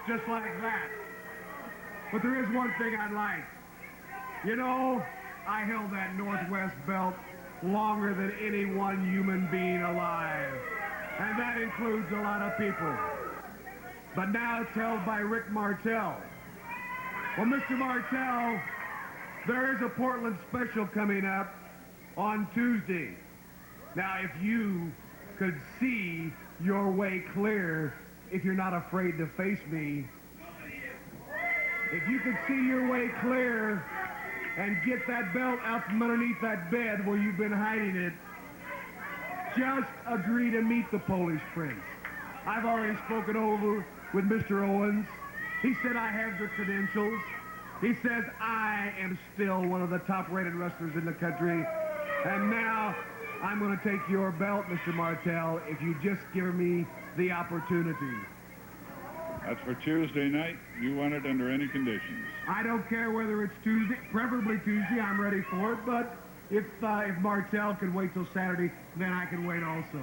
just like that. But there is one thing I'd like. You know, I held that Northwest belt longer than any one human being alive. And that includes a lot of people. But now it's held by Rick Martel. Well, Mr. Martel, there is a Portland special coming up on Tuesday. Now, if you could see your way clear, if you're not afraid to face me, if you could see your way clear and get that belt out from underneath that bed where you've been hiding it, just agree to meet the Polish Prince. I've already spoken over with Mr. Owens. He said I have the credentials. He says I am still one of the top-rated wrestlers in the country. And now I'm going to take your belt, Mr. Martel, if you just give me the opportunity. That's for Tuesday night. You want it under any conditions. I don't care whether it's Tuesday, preferably Tuesday. I'm ready for it. But if Martel can wait till Saturday, then I can wait also.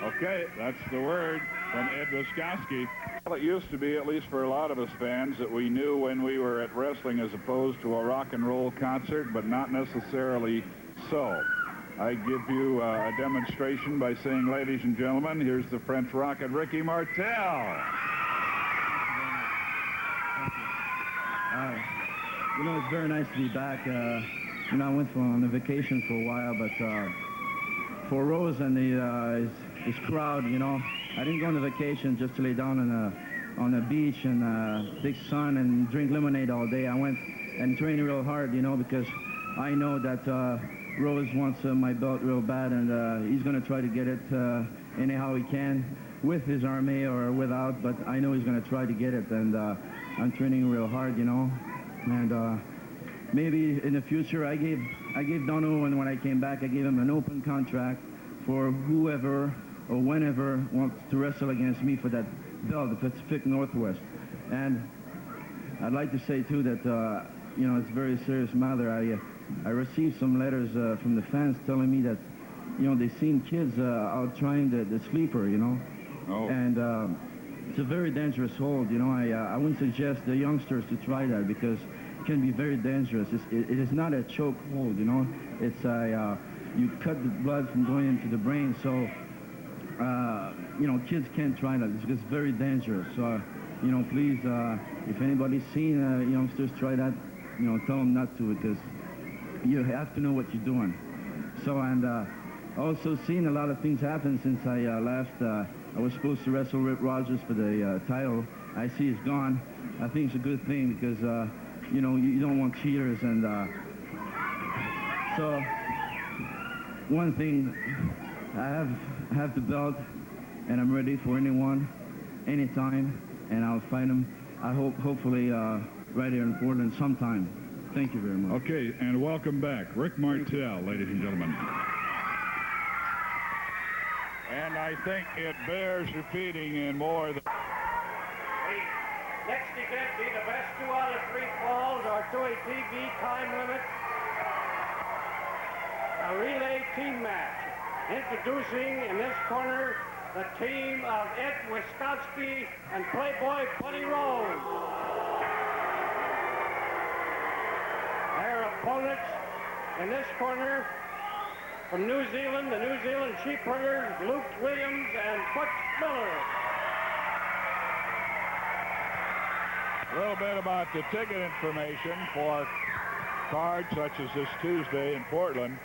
Okay, that's the word from Ed Wiskowski. Well, it used to be, at least for a lot of us fans, that we knew when we were at wrestling as opposed to a rock and roll concert, but not necessarily so. I give you a demonstration by saying, ladies and gentlemen, here's the French Rocket, Ricky Martel. You know, it's very nice to be back. You know, I went on a vacation for a while, but for Rose and his crowd, you know, I didn't go on a vacation just to lay down on a beach and big sun and drink lemonade all day. I went and trained real hard, you know, because I know that Rose wants my belt real bad, and he's going to try to get it anyhow he can, with his army or without, but I know he's going to try to get it, and I'm training real hard, you know, and maybe in the future I gave Don Owen, when I came back, I gave him an open contract for whoever or whenever wants to wrestle against me for that belt, the Pacific Northwest. And I'd like to say too that you know, it's a very serious matter. I received some letters from the fans telling me that, you know, they've seen kids out trying the sleeper, you know. Oh. And it's a very dangerous hold, you know. I wouldn't suggest the youngsters to try that because it can be very dangerous. It is not a choke hold, you know. It's you cut the blood from going into the brain, so you know, kids can't try that. It's very dangerous. So, you know, please, if anybody's seen youngsters try that, you know, tell them not to, because you have to know what you're doing. So, and also seen a lot of things happen since I left. I was supposed to wrestle Rip Rogers for the title. I see he's gone. I think it's a good thing because, you know, you don't want cheaters. And so, one thing, I have the belt, and I'm ready for anyone, anytime, and I'll fight him. I hopefully right here in Portland sometime. Thank you very much. Okay, and welcome back, Rick Martel, ladies and gentlemen. And I think it bears repeating in more than... Next event be the best 2 out of 3 falls or to a TV time limit. A relay team match. Introducing in this corner the team of Ed Wiskowski and Playboy Buddy Rose. Their opponents in this corner from New Zealand, the New Zealand sheep herders, Luke Williams and Butch Miller. A little bit about the ticket information for cards such as this Tuesday in Portland.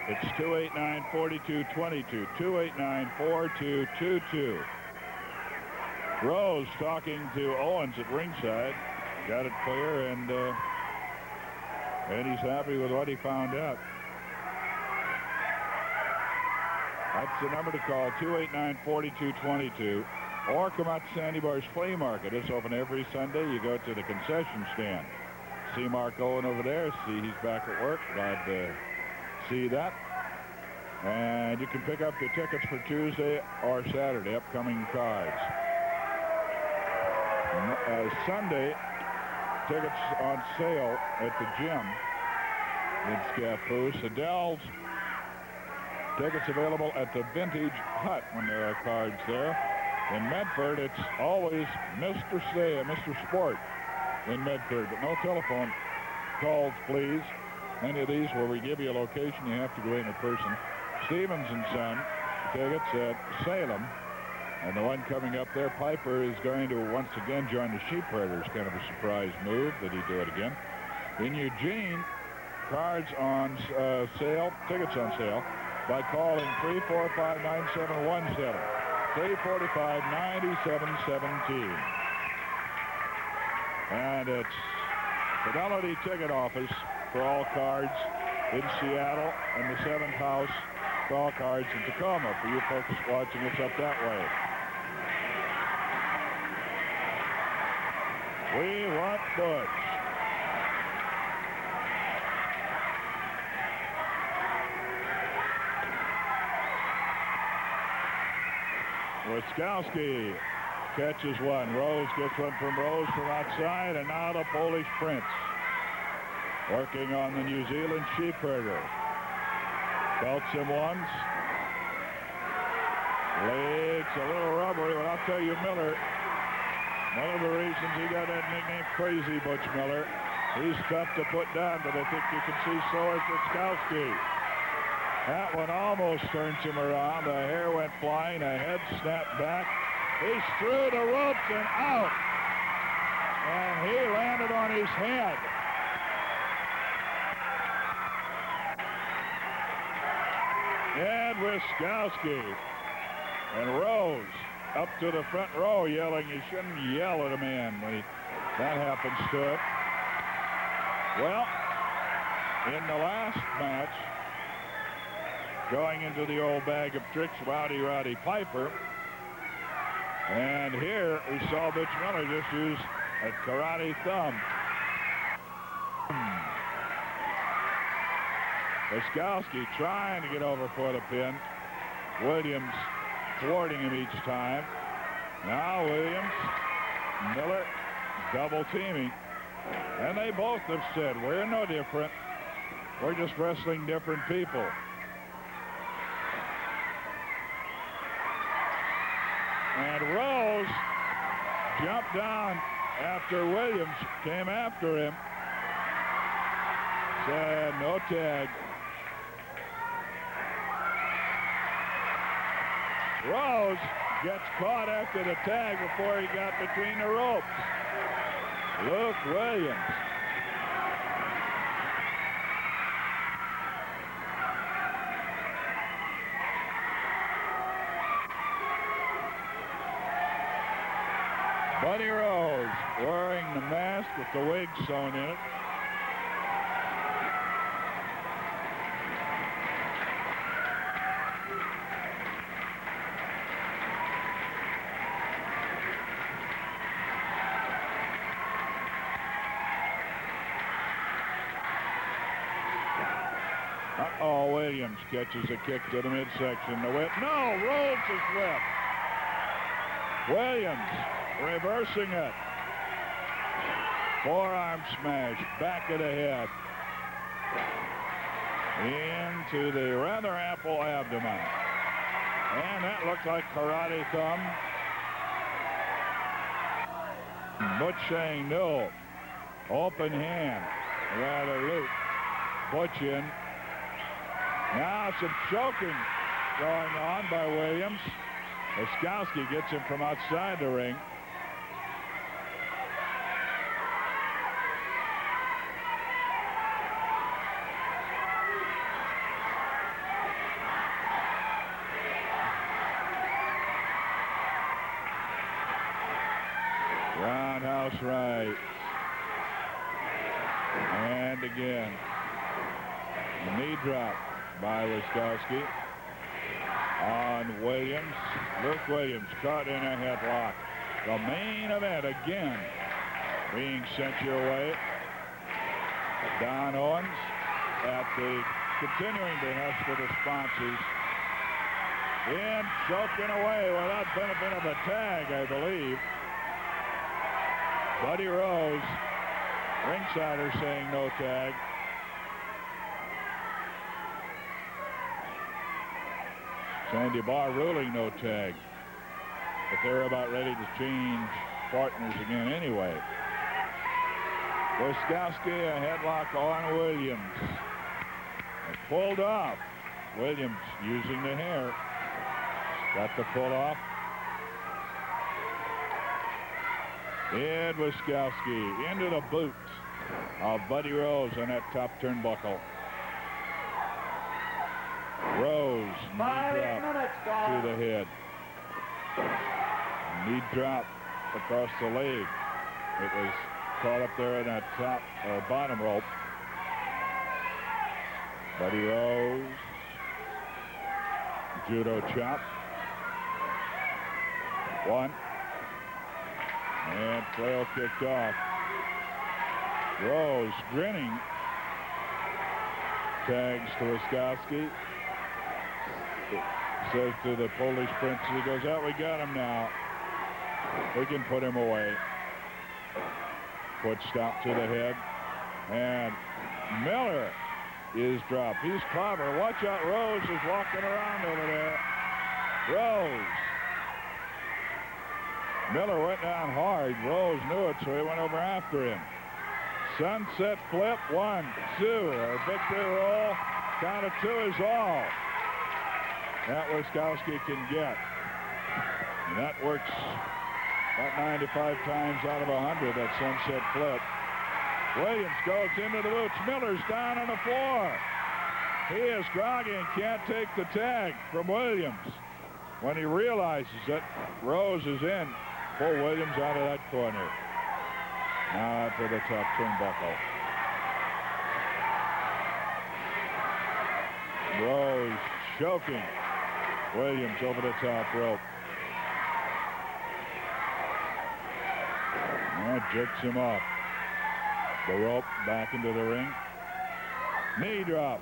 It's 289-4222, 289-4222. Rose talking to Owens at ringside. Got it clear, and he's happy with what he found out. That's the number to call, 289-4222. Or come out to Sandy Bar's Flea Market. It's open every Sunday. You go to the concession stand. See Mark Owen over there. See he's back at work. Glad to see that. And you can pick up your tickets for Tuesday or Saturday, upcoming cards. Sunday, tickets on sale at the gym in Scappoose. Adele's tickets available at the Vintage Hut when there are cards there. In Medford, it's always Mr. Sport in Medford, but no telephone calls, please. Any of these where we give you a location, you have to go in person. Stevens and Son tickets at Salem. And the one coming up there, Piper, is going to once again join the Sheep Herders. Kind of a surprise move that he do it again. In Eugene, cards on sale, tickets on sale, by calling 345-9717. 345-9717. And it's Fidelity Ticket Office for all cards in Seattle, and the 7th House for all cards in Tacoma, for you folks watching us up that way. We want Butch. Wiskowski catches one. Rose gets one from Rose from outside, and now the Polish Prince working on the New Zealand Sheep Herder. Belts him once. Legs a little rubbery, but I'll tell you, Miller, one of the reasons he got that nickname Crazy Butch Miller, he's tough to put down, but I think you can see so is Wiskowski. That one almost turns him around. The hair went flying. The head snapped back. He's through the ropes and out. And he landed on his head. And Wiskowski and Rose up to the front row yelling. You shouldn't yell at a man when that happens to it. Well, in the last match, going into the old bag of tricks, Rowdy Piper. And here we saw Butch Miller just use a karate thumb. Wiskowski trying to get over for the pin. Williams thwarting him each time. Now Williams, Miller double teaming. And they both have said, we're no different. We're just wrestling different people. And Rose jumped down after Williams came after him. Said no tag. Rose gets caught after the tag before he got between the ropes. Luke Williams. Buddy Rose wearing the mask with the wig sewn in it. Uh-oh, Williams catches a kick to the midsection. The whip. No, Rhodes is whipped. Williams reversing it. Forearm smash, back of the head. Into the rather ample abdomen. And that looked like karate thumb. Butch saying no. Open hand, rather loose. Butch in. Now some choking going on by Williams. Wiskowski gets him from outside the ring. Roundhouse right. And again. Knee drop by Wiskowski on Williams. Luke Williams caught in a headlock. The main event again being sent your way. Don Owens at the continuing behest of the sponsors. In choking away without benefit of a tag, I believe. Buddy Rose, ringsider, saying no tag. Sandy Barr ruling no tag. But they're about ready to change partners again anyway. Wiskowski, a headlock on Williams. It pulled off. Williams using the hair. Got the pull off. Ed Wiskowski into the boot of Buddy Rose on that top turnbuckle. Rose, knee drop to the head. Knee drop across the leg. It was caught up there in that top or bottom rope. Buddy Rose. Judo chop. One. And flail kicked off. Rose grinning. Tags to Wiskowski. Says to the Polish prince, he goes, "Oh, we got him now. We can put him away." Foot stop to the head. And Miller is dropped. He's clever. Watch out, Rose is walking around over there. Rose. Miller went down hard. Rose knew it, so he went over after him. Sunset flip, 1, 2. A victory roll. Count of 2 is all that Wiskowski can get. And that works about 95 times out of 100, that sunset flip. Williams goes into the boots. Miller's down on the floor. He is groggy and can't take the tag from Williams. When he realizes that Rose is in, pull Williams out of that corner. Now out to the top turnbuckle. Rose choking Williams over the top rope. That jerks him off the rope back into the ring. Knee drop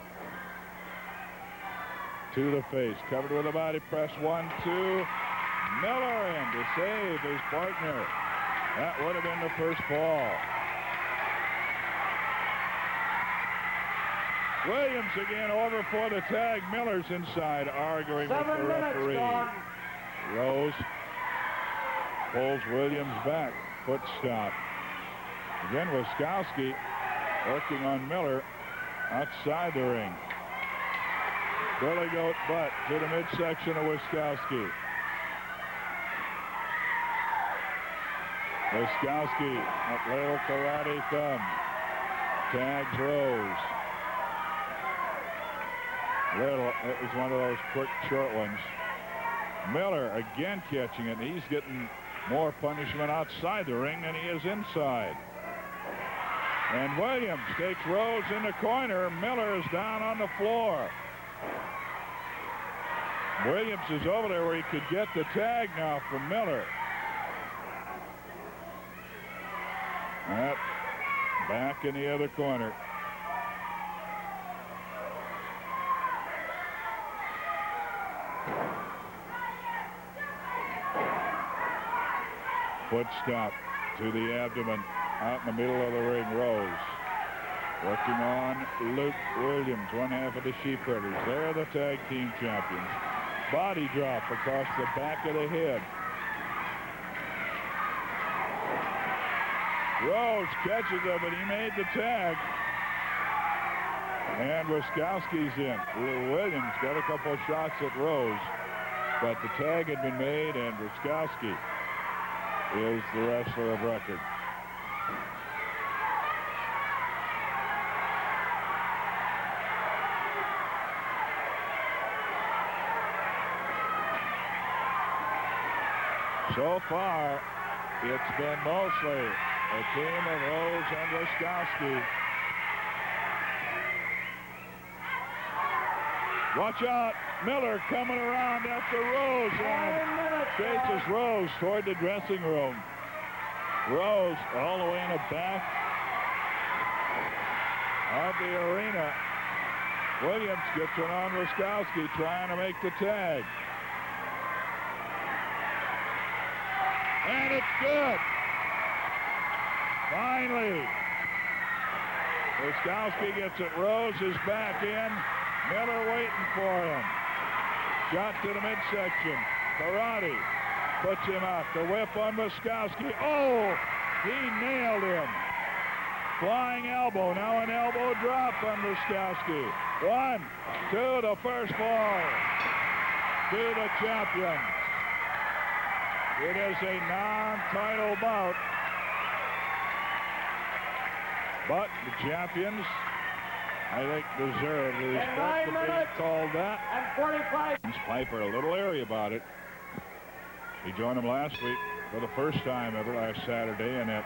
to the face, covered with a body press. 1, 2. Miller in to save his partner. That would have been the first fall. Williams again over for the tag. Miller's inside arguing with the referee. Rose pulls Williams back. Foot stop. Again, Wiskowski working on Miller outside the ring. Billy Goat butt to the midsection of Wiskowski. Wiskowski, that little karate thumb, tags Rose. It was one of those quick, short ones. Miller again catching it, and he's getting more punishment outside the ring than he is inside. And Williams takes Rose in the corner. Miller is down on the floor. Williams is over there where he could get the tag now from Miller. Back in the other corner. Foot stop to the abdomen out in the middle of the ring. Rose working on Luke Williams, one half of the Sheepherders. They're the tag team champions. Body drop across the back of the head. Rose catches him, but he made the tag. And Wiskowski's in. Williams got a couple of shots at Rose, but the tag had been made, and Wiskowski is the wrestler of record. So far, it's been mostly a team of Rose and Wiskowski. Watch out, Miller coming around after Rose and chases Rose toward the dressing room. Rose all the way in the back of the arena. Williams gets it on Wiskowski, trying to make the tag. And it's good. Finally. Wiskowski gets it. Rose is back in. Miller waiting for him. Shot to the midsection. Karate. puts him out. The whip on Wiskowski. Oh, he nailed him. Flying elbow. Now an elbow drop on Wiskowski. 1, 2, the first fall to the champions. It is a non-title bout. But the champions, I think, deserve the respect of being called that. And 45. Piper a little airy about it. He joined him last week for the first time ever last Saturday in that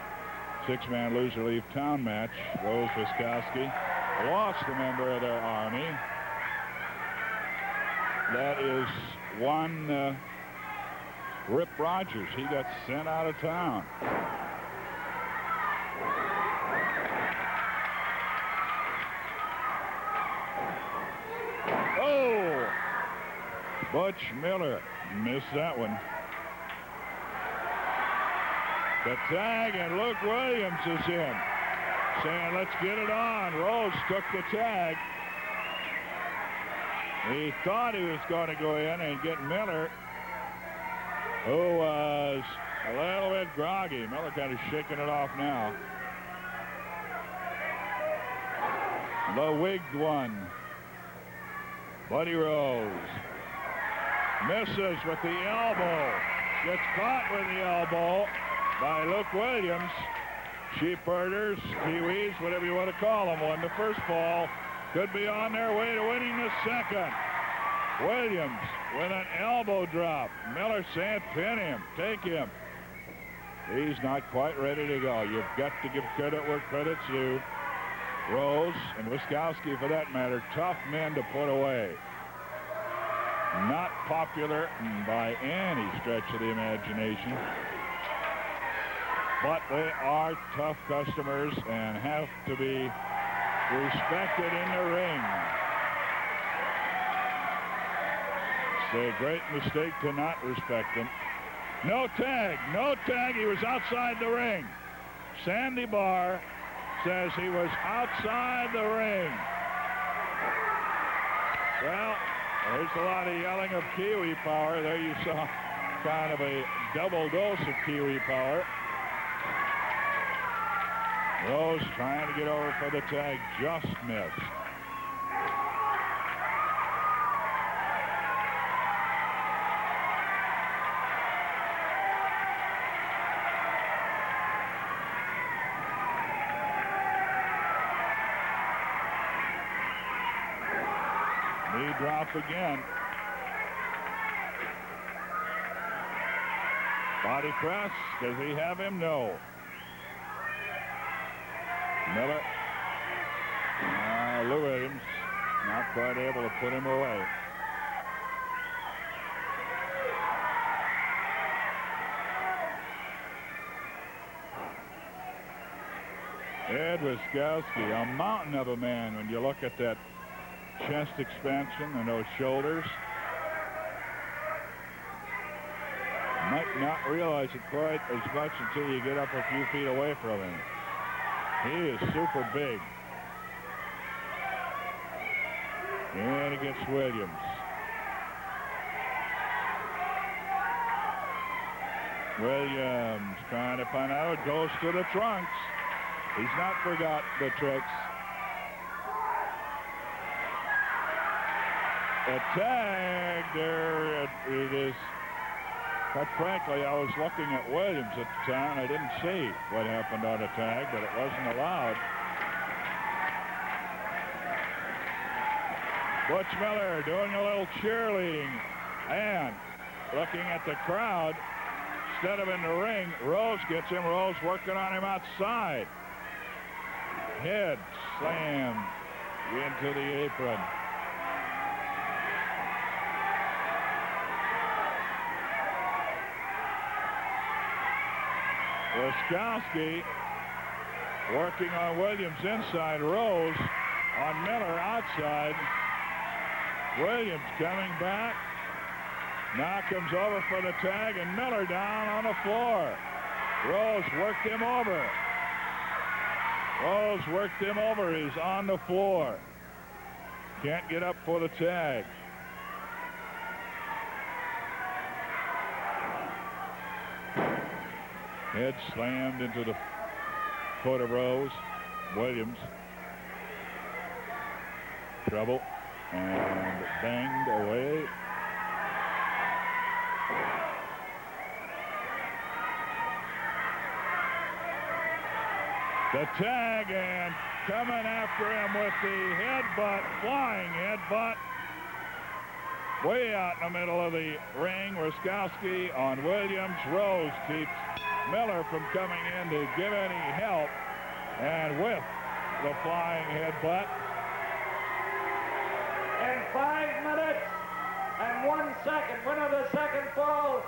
6-man loser leave town match. Rose Wiskowski lost a member of their army. That is one Rip Rogers. He got sent out of town. Oh! Butch Miller missed that one. The tag, and Luke Williams is in, saying, let's get it on. Rose took the tag. He thought he was going to go in and get Miller, who was a little bit groggy. Miller kind of shaking it off now. The wigged one, Buddy Rose, misses with the elbow. Gets caught with the elbow by Luke Williams. Sheepherders, Kiwis, whatever you want to call them, won the first fall. Could be on their way to winning the second. Williams with an elbow drop. Miller saying, pin him, take him. He's not quite ready to go. You've got to give credit where credit's due. Rose and Wiskowski, for that matter, tough men to put away. Not popular by any stretch of the imagination. But they are tough customers and have to be respected in the ring. It's a great mistake to not respect them. No tag, no tag. He was outside the ring. Sandy Barr says he was outside the ring. Well, there's a lot of yelling of Kiwi power. There you saw kind of a double dose of Kiwi power. Rose trying to get over for the tag, just missed. Knee drop again. Body press. Does he have him? No. Miller. Lou Williams not quite able to put him away. Ed Wiskowski, a mountain of a man when you look at that chest expansion and those shoulders. Might not realize it quite as much until you get up a few feet away from him. He is super big. And against Williams. Williams trying to find out. It goes to the trunks. He's not forgot the tricks. A tag there. It is. Quite frankly, I was looking at Williams at the time. I didn't see what happened on the tag, but it wasn't allowed. Butch Miller doing a little cheerleading and looking at the crowd instead of in the ring. Rose gets him. Rose working on him outside. Head slammed into the apron. Wiskowski working on Williams inside. Rose on Miller outside. Williams coming back. Now comes over for the tag, and Miller down on the floor. Rose worked him over. Rose worked him over. He's on the floor. Can't get up for the tag. Head slammed into the foot of Rose. Williams. Trouble. And banged away. The tag, and coming after him with the headbutt, flying headbutt. Way out in the middle of the ring. Wiskowski on Williams. Rose keeps Miller from coming in to give any help. And with the flying headbutt. In 5 minutes and 1 second, winner of the second fall,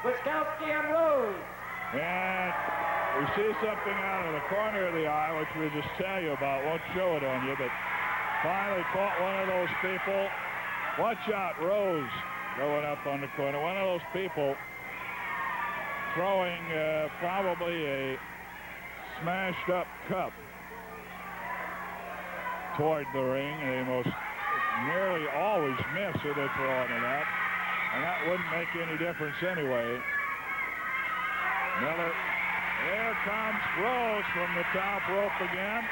Wiskowski and Rose. And we see something out of the corner of the eye, which we'll just tell you about. Won't show it on you, but finally caught one of those people. Watch out, Rose going up on the corner. One of those people throwing probably a smashed up cup toward the ring. They most nearly always miss who they're throwing it at, and that wouldn't make any difference anyway. Miller, there comes Rose from the top rope again.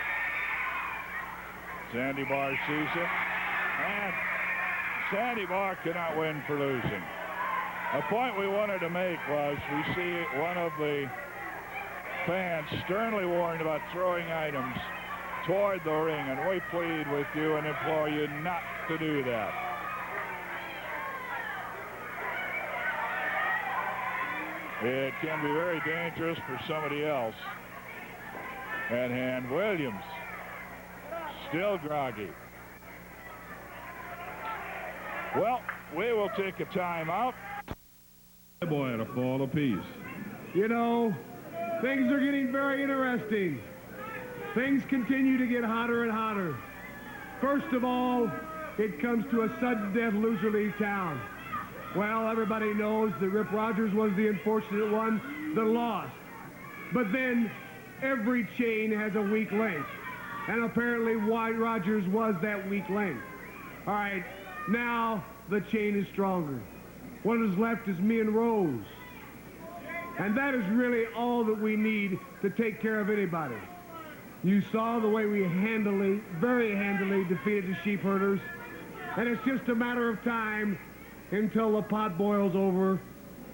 Sandy Bar sees it, and Sandy Bar cannot win for losing. A point we wanted to make was we see one of the fans sternly warned about throwing items toward the ring, and we plead with you and implore you not to do that. It can be very dangerous for somebody else. At hand, Williams still groggy. Well, we will take a timeout. Boy, at a fall apiece. You know, things are getting very interesting. Things continue to get hotter and hotter. First of all, it comes to a sudden death loser leave town. Well, everybody knows that Rip Rogers was the unfortunate one that lost. But then every chain has a weak link. And apparently White Rogers was that weak link. All right, now the chain is stronger. What is left is me and Rose. And that is really all that we need to take care of anybody. You saw the way we very handily defeated the sheep herders. And it's just a matter of time until the pot boils over,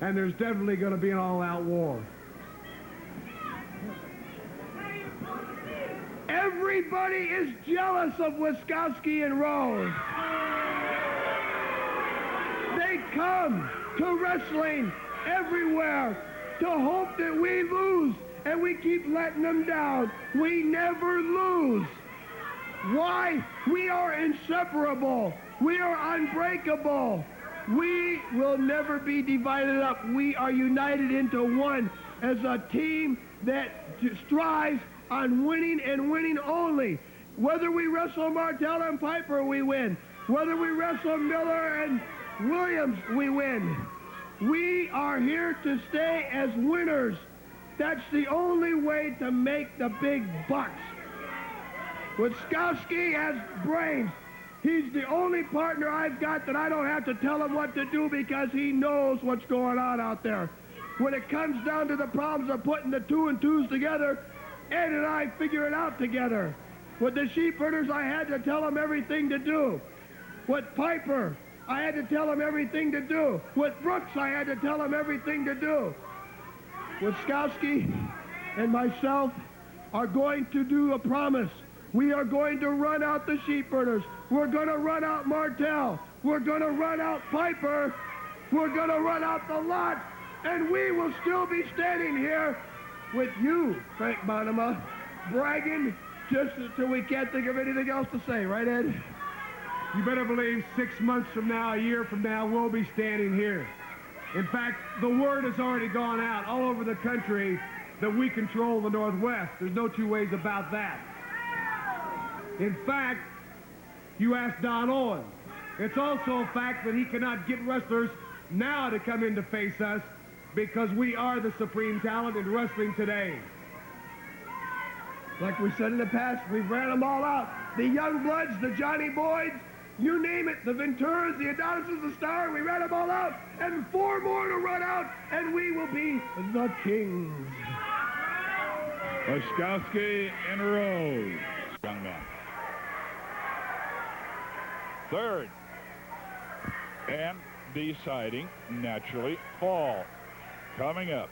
and there's definitely going to be an all-out war. Everybody is jealous of Wiskowski and Rose. They come to wrestling everywhere to hope that we lose, and we keep letting them down. We never lose. Why? We are inseparable. We are unbreakable. We will never be divided up. We are united into one as a team that strives on winning and winning only. Whether we wrestle Martel and Piper, we win. Whether we wrestle Miller and Williams, we win. We are here to stay as winners. That's the only way to make the big bucks. Wiskowski has brains. He's the only partner I've got that I don't have to tell him what to do because he knows what's going on out there. When it comes down to the problems of putting the 2 and 2s together, Ed and I figure it out together. With the sheep herders, I had to tell them everything to do. With Piper, I had to tell him everything to do. With Brooks, I had to tell him everything to do. Wiskowski and myself are going to do a promise. We are going to run out the sheep herders. We're going to run out Martel. We're going to run out Piper. We're going to run out the lot. And we will still be standing here with you, Frank Bonema, bragging just until we can't think of anything else to say. Right, Ed? You better believe 6 months from now, a year from now, we'll be standing here. In fact, the word has already gone out all over the country that we control the Northwest. There's no two ways about that. In fact, you asked Don Owen. It's also a fact that he cannot get wrestlers now to come in to face us because we are the supreme talent in wrestling today. Like we said in the past, we've ran them all out. The Young Bloods, the Johnny Boyds, you name it, the Venturas, the Adonises, the Star, we ran them all out, and 4 more to run out, and we will be the kings. Wiskowski and Rose. Young man. Third. And deciding, naturally, fall. Coming up.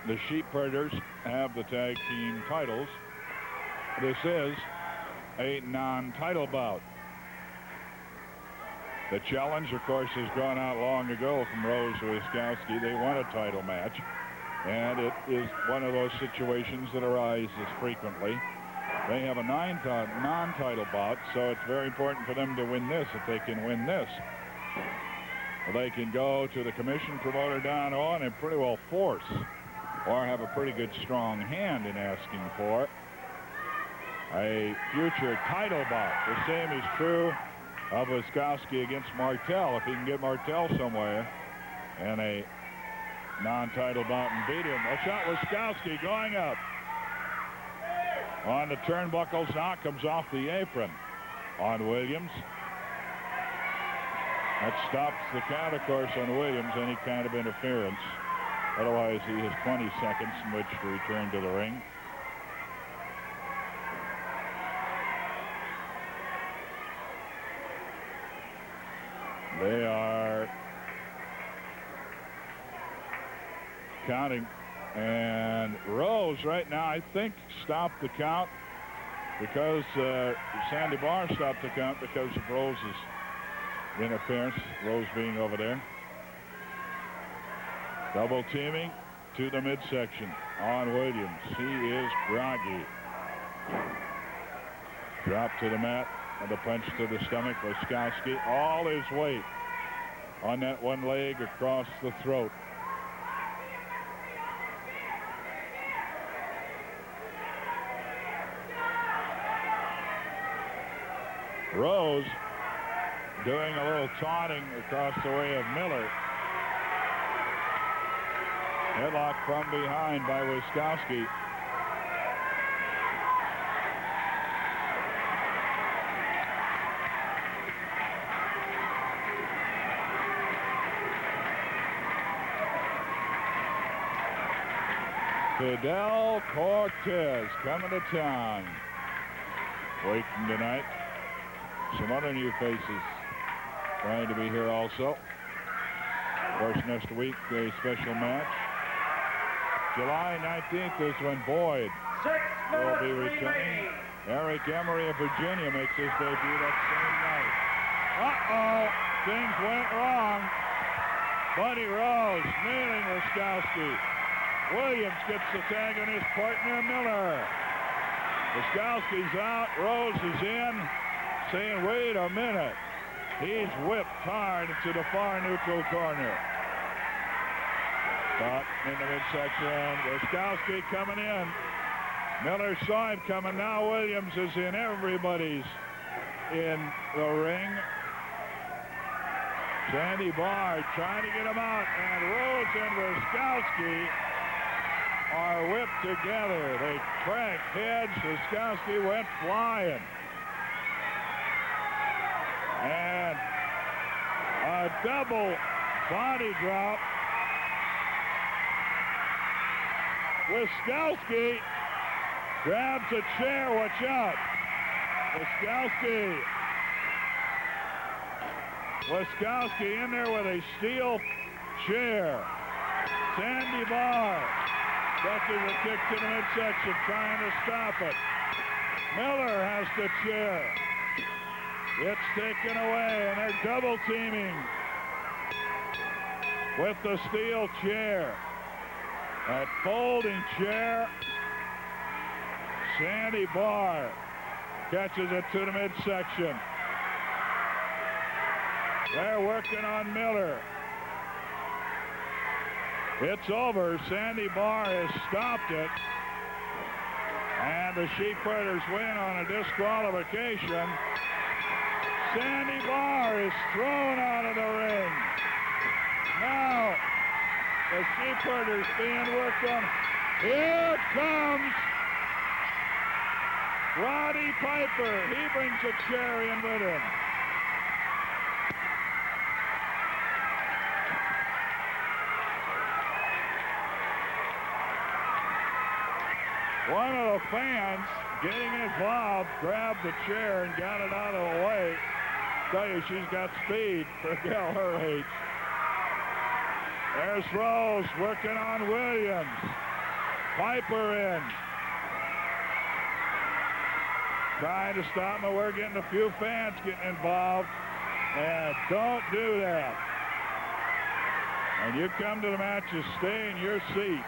The Sheepherders have the tag team titles. This is a non-title bout. The challenge, of course, has gone out long ago from Rose to Wiskowski. They won a title match, and it is one of those situations that arises frequently. They have a non-title bout, so it's very important for them to win this. If they can win this, they can go to the commission promoter down on and pretty well force or have a pretty good strong hand in asking for a future title bout. The same is true of Wiskowski against Martel. If he can get Martel somewhere in a non-title bout and beat him. A shot, Wiskowski going up on the turnbuckles. Now comes off the apron on Williams. That stops the count, of course, on Williams, any kind of interference. Otherwise, he has 20 seconds in which to return to the ring. They are counting, and Rose right now, I think, stopped the count because Sandy Barr stopped the count because of Rose's interference, Rose being over there. Double teaming to the midsection on Williams. He is groggy. Drop to the mat and a punch to the stomach. Wiskowski, all his weight on that one leg across the throat. Rose doing a little taunting across the way of Miller. Headlock from behind by Wiskowski. Fidel Cortez coming to town. Waiting tonight. Some other new faces trying to be here also. Of course, next week, a special match. July 19th is when Boyd will be returning. Eric Emery of Virginia makes his debut that same night. Uh-oh, things went wrong. Buddy Rose nailing Wiskowski. Williams gets the tag on his partner, Miller. Wiskowski's out, Rose is in, saying, wait a minute. He's whipped hard into the far neutral corner. Caught in the midsection. Wiskowski coming in. Miller saw him coming. Now Williams is in. Everybody's in the ring. Sandy Barr trying to get him out. And Rose and Wiskowski are whipped together. They cracked heads. Wiskowski went flying. And a double body drop. Wiskowski grabs a chair. Watch out. Wiskowski in there with a steel chair. Sandy Barr catches a kick to the midsection, trying to stop it. Miller has the chair. It's taken away, and they're double teaming with the steel chair. That folding chair. Sandy Barr catches it to the midsection. They're working on Miller. It's over. Sandy Barr has stopped it. And the Sheepherders win on a disqualification. Sandy Barr is thrown out of the ring. Now, the Sheepherders being worked on. Here comes Roddy Piper. He brings a chair in with him. One of the fans getting involved grabbed the chair and got it out of the way. Tell you, she's got speed for a gal her age. There's Rose working on Williams. Piper in. Trying to stop him. We're getting a few fans getting involved. And don't do that. And you come to the matches, stay in your seat.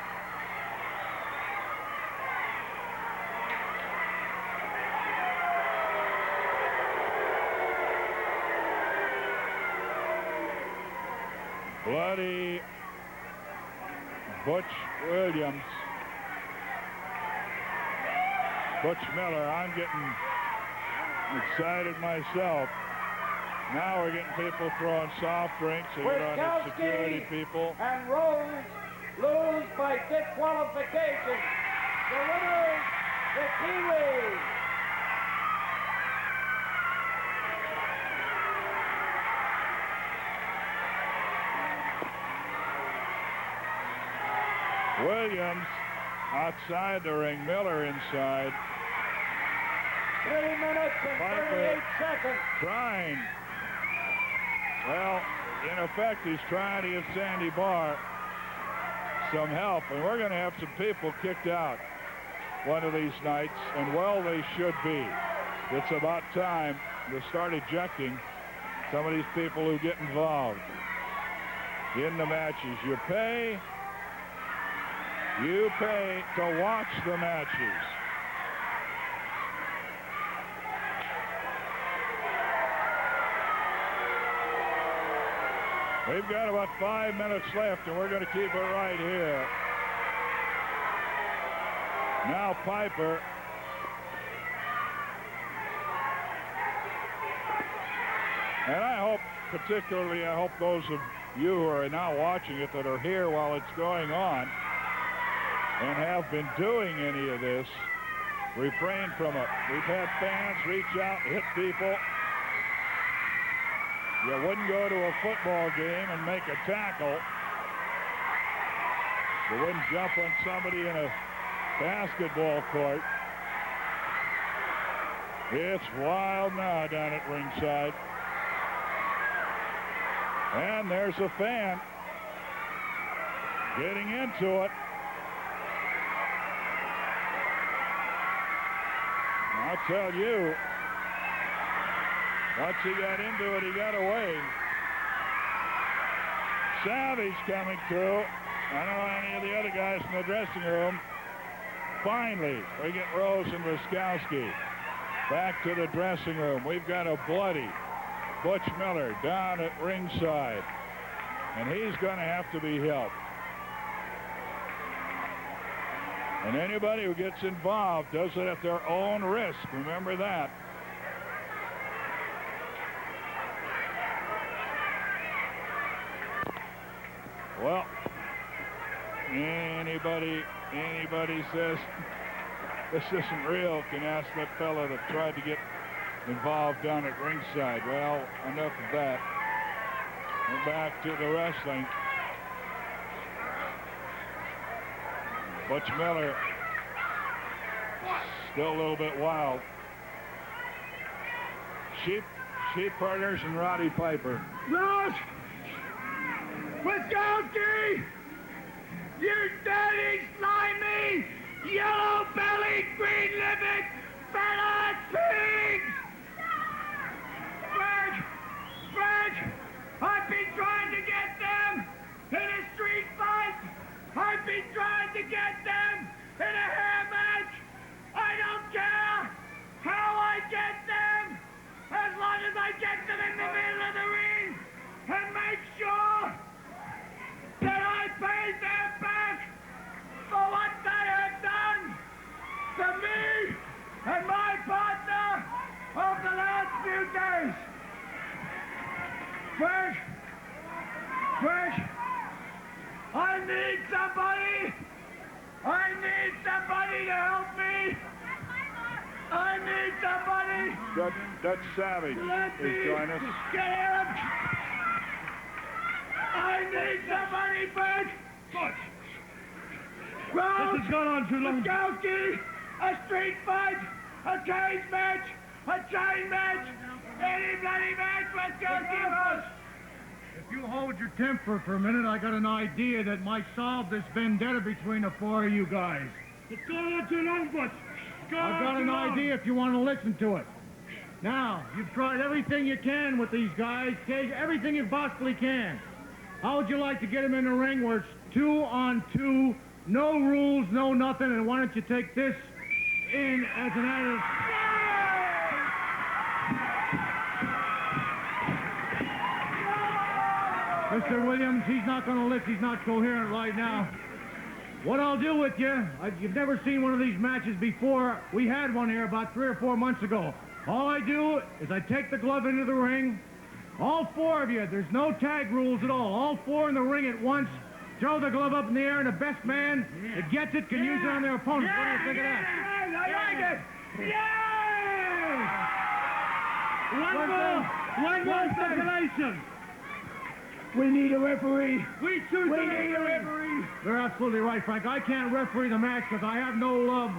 Bloody Butch Williams. Butch Miller. I'm getting excited myself. Now we're getting people throwing soft drinks. So you're on the security people. And Rose lose by disqualification. The winner, the Kiwi. Williams outside the ring, Miller inside. 3 minutes and 38 seconds. Trying. Well, in effect, he's trying to give Sandy Barr some help, and we're going to have some people kicked out one of these nights, and well, they should be. It's about time to start ejecting some of these people who get involved in the matches. You pay to watch the matches. We've got about 5 minutes left, and we're going to keep it right here. Now Piper. And I hope, particularly, I hope those of you who are now watching it that are here while it's going on and have been doing any of this, refrain from it. We've had fans reach out, hit people. You wouldn't go to a football game and make a tackle. You wouldn't jump on somebody in a basketball court. It's wild now down at ringside. And there's a fan getting into it. I'll tell you, once he got into it, he got away. Savage coming through. I don't know any of the other guys in the dressing room. Finally, we get Rose and Wiskowski back to the dressing room. We've got a bloody Butch Miller down at ringside, and he's going to have to be helped. And anybody who gets involved does it at their own risk. Remember that. Well, anybody says this isn't real can ask that fella that tried to get involved down at ringside. Well, enough of that. We're back to the wrestling. Butch Miller still a little bit wild. Sheep Partners and Roddy Piper. Rose! Wiskowski! You dirty, slimy, yellow-bellied, green-livered, fat-ass pigs! Fred! I've been trying to get them in a street fight! I've been trying to get them in a hair match! I don't care how I get them, as long as I get them in the middle of the ring and make sure that I pay them back for what they have done to me and my partner over the last few days. Fresh, I need somebody to help me. I need somebody. Dutch Savage is joining us. Get him. I need somebody, Butch. Rose, This has gone on too long. Wiskowski, a street fight, a cage match, a chain match, any bloody match, Wiskowski, Rose. If you hold your temper for a minute, I got an idea that might solve this vendetta between the four of you guys. It's gone on too long, Butch. I've got an idea if you want to listen to it. Now, you've tried everything you can with these guys, everything you possibly can. How would you like to get them in the ring where it's 2-on-2, no rules, no nothing, and why don't you take this in as an added... Mr. Williams, he's not going to listen. He's not coherent right now. What I'll do with you, you've never seen one of these matches before. We had one here about 3 or 4 months ago. All I do is I take the glove into the ring. All 4 of you, there's no tag rules at all 4 in the ring at once. Throw the glove up in the air, and the best man that gets it can use it on their opponent. What do you think of that? I like it. One more stipulation. We need a referee. We choose We need a referee. They're absolutely right, Frank. I can't referee the match because I have no love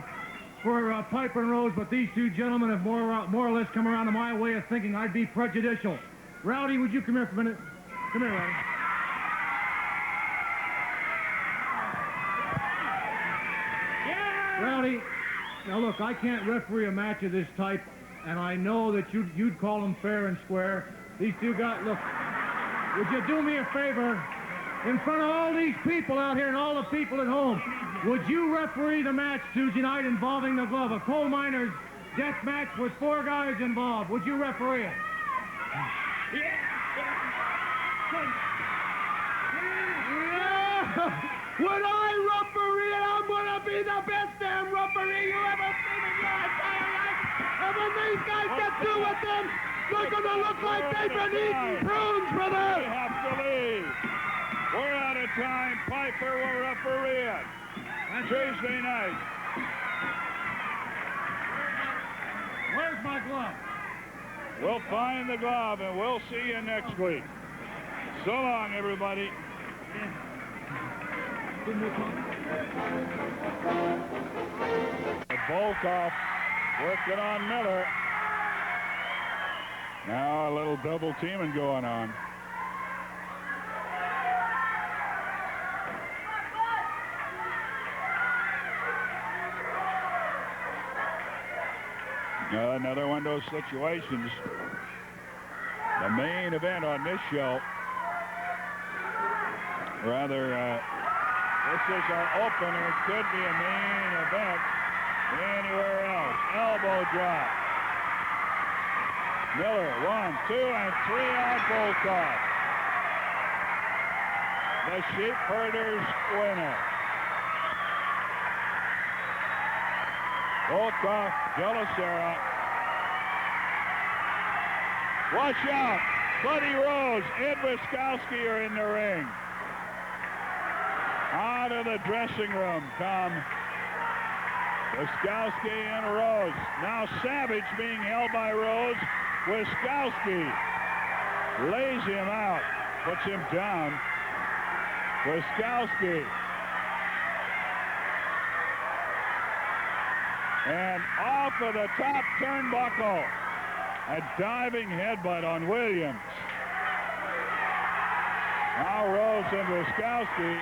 for Piper and Rose, but these two gentlemen have more or less come around to my way of thinking I'd be prejudicial. Rowdy, would you come here for a minute? Come here, Rowdy. Rowdy, now look, I can't referee a match of this type, and I know that you'd call them fair and square. These two guys, look, would you do me a favor? In front of all these people out here and all the people at home, would you referee the match Tuesday night involving the glove? A coal miner's death match with 4 guys involved. Would you referee it? When I referee it, I'm going to be the best damn referee you ever seen in your entire life. And when these guys get through with them, they're going to look like they've been eating prunes, brother. We have to leave. We're out of time. Piper will referee it. Tuesday night. Where's my glove? We'll find the glove, and we'll see you next week. So long, everybody. Volkov working on Miller. Now a little double teaming going on. Another one of those situations. The main event on this show. Rather, this is our opener. It could be a main event anywhere else. Elbow drop. Miller, 1, 2, and 3 on Volkov. The Sheepherders winner. Volkov, Gelisera. Watch out. Buddy Rose, Ed Wiskowski are in the ring. Out of the dressing room come Wiskowski and Rose. Now Savage being held by Rose. Wiskowski lays him out, puts him down. Wiskowski. And off of the top turnbuckle. A diving headbutt on Williams. Now Rose and Wiskowski,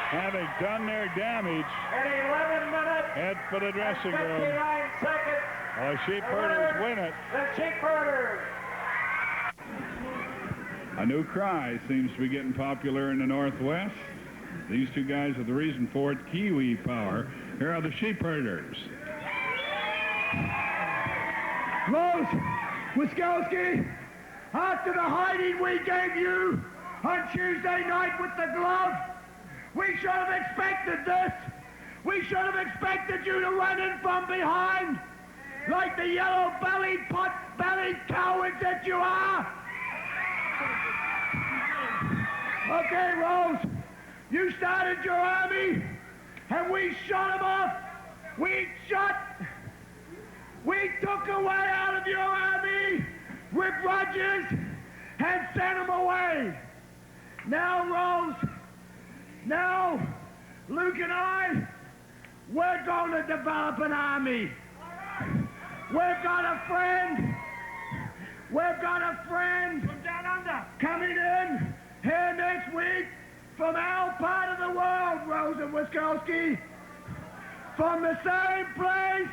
having done their damage, In 11 minutes, head for the dressing room. 59 seconds. The Sheepherders win it. The Sheepherders. A new cry seems to be getting popular in the Northwest. These two guys are the reason for it. Kiwi power. Here are the Sheepherders. Rose, Wiskowski, after the hiding we gave you on Tuesday night with the glove, we should have expected this. We should have expected you to run in from behind like the yellow-bellied, pot-bellied cowards that you are. Okay, Rose, you started your army, and we shot them off. We took away out of your army Rip Rogers and sent him away. Now, Rose, now Luke and I, we're going to develop an army. We've got a friend. We've got a friend from down under coming in here next week from our part of the world, Rose and Wiskowski. From the same place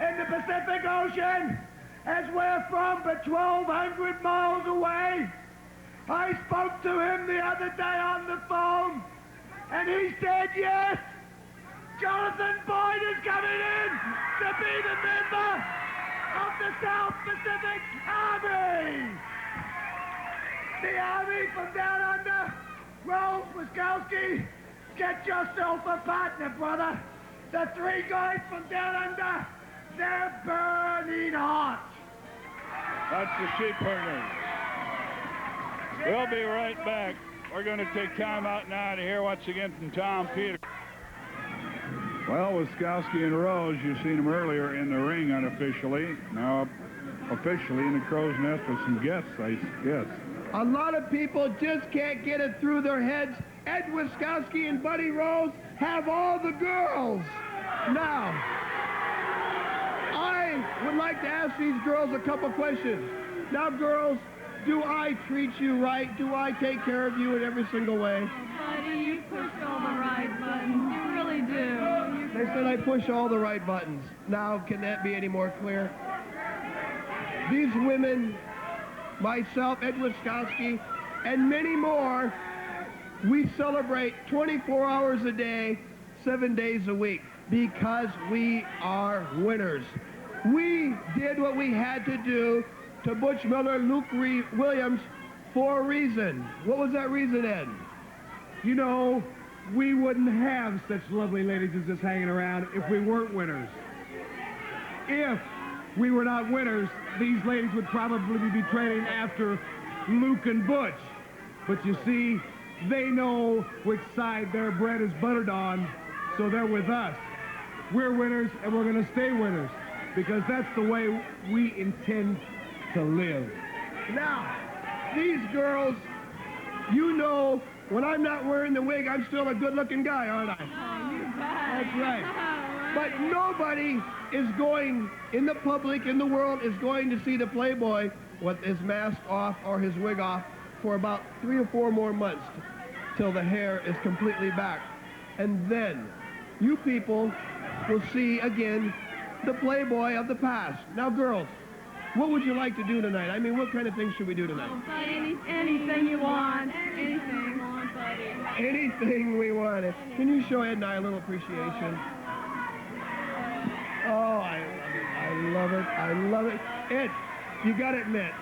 in the Pacific Ocean as we're from, but 1,200 miles away. I spoke to him the other day on the phone, and he said, yes, Jonathan Boyd is coming in to be the member of the South Pacific Army. The Army from down under. Rose, Wiskowski, get yourself a partner, brother. The three guys from down under, they're burning hot. That's the sheep herders. We'll be right back. We're going to take time out now to hear once again from Tom Peters. Well, Wiskowski and Rose, you've seen them earlier in the ring unofficially. Now officially in the crow's nest with some guests, I guess. A lot of people just can't get it through their heads. Ed Wiskowski and Buddy Rose have all the girls. Now, I would like to ask these girls a couple questions. Now, girls, do I treat you right? Do I take care of you in every single way? Buddy, you push all the right buttons. You really do. They said I push all the right buttons. Now, can that be any more clear? These women, myself, Ed Wiskowski, and many more, we celebrate 24 hours a day, 7 days a week, because we are winners. We did what we had to do to Butch Miller, Luke Williams, for a reason. What was that reason, Ed? You know, we wouldn't have such lovely ladies as this hanging around if we weren't winners. If we were not winners, these ladies would probably be training after Luke and Butch. But you see, they know which side their bread is buttered on, so they're with us. We're winners, and we're going to stay winners, because that's the way we intend to live. Now, these girls, you know, when I'm not wearing the wig, I'm still a good-looking guy, aren't I? Oh, you bet. That's right. All But nobody is going, in the public, in the world, is going to see the Playboy with his mask off or his wig off for about 3 or 4 more months till the hair is completely back. And then you people will see again the Playboy of the past. Now, girls, what would you like to do tonight? I mean, what kind of things should we do tonight? Oh, buddy, anything you want. Anything you want, buddy. Anything we want. Can you show Ed and I a little appreciation? Oh, I love it. I love it. Ed, you got to admit.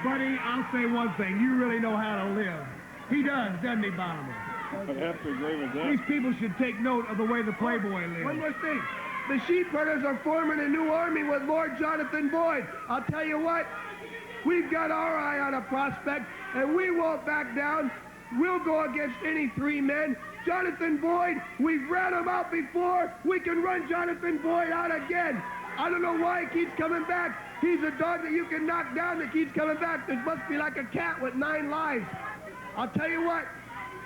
Buddy, I'll say one thing. You really know how to live. He does, doesn't he, Bonimer? I have to agree with that. These people should take note of the way the Playboy lives. One more thing. The sheep herders are forming a new army with Lord Jonathan Boyd. I'll tell you what, we've got our eye on a prospect, and we won't back down. We'll go against any 3 men. Jonathan Boyd, we've ran him out before. We can run Jonathan Boyd out again. I don't know why he keeps coming back. He's a dog that you can knock down that keeps coming back. This must be like a cat with 9 lives. I'll tell you what,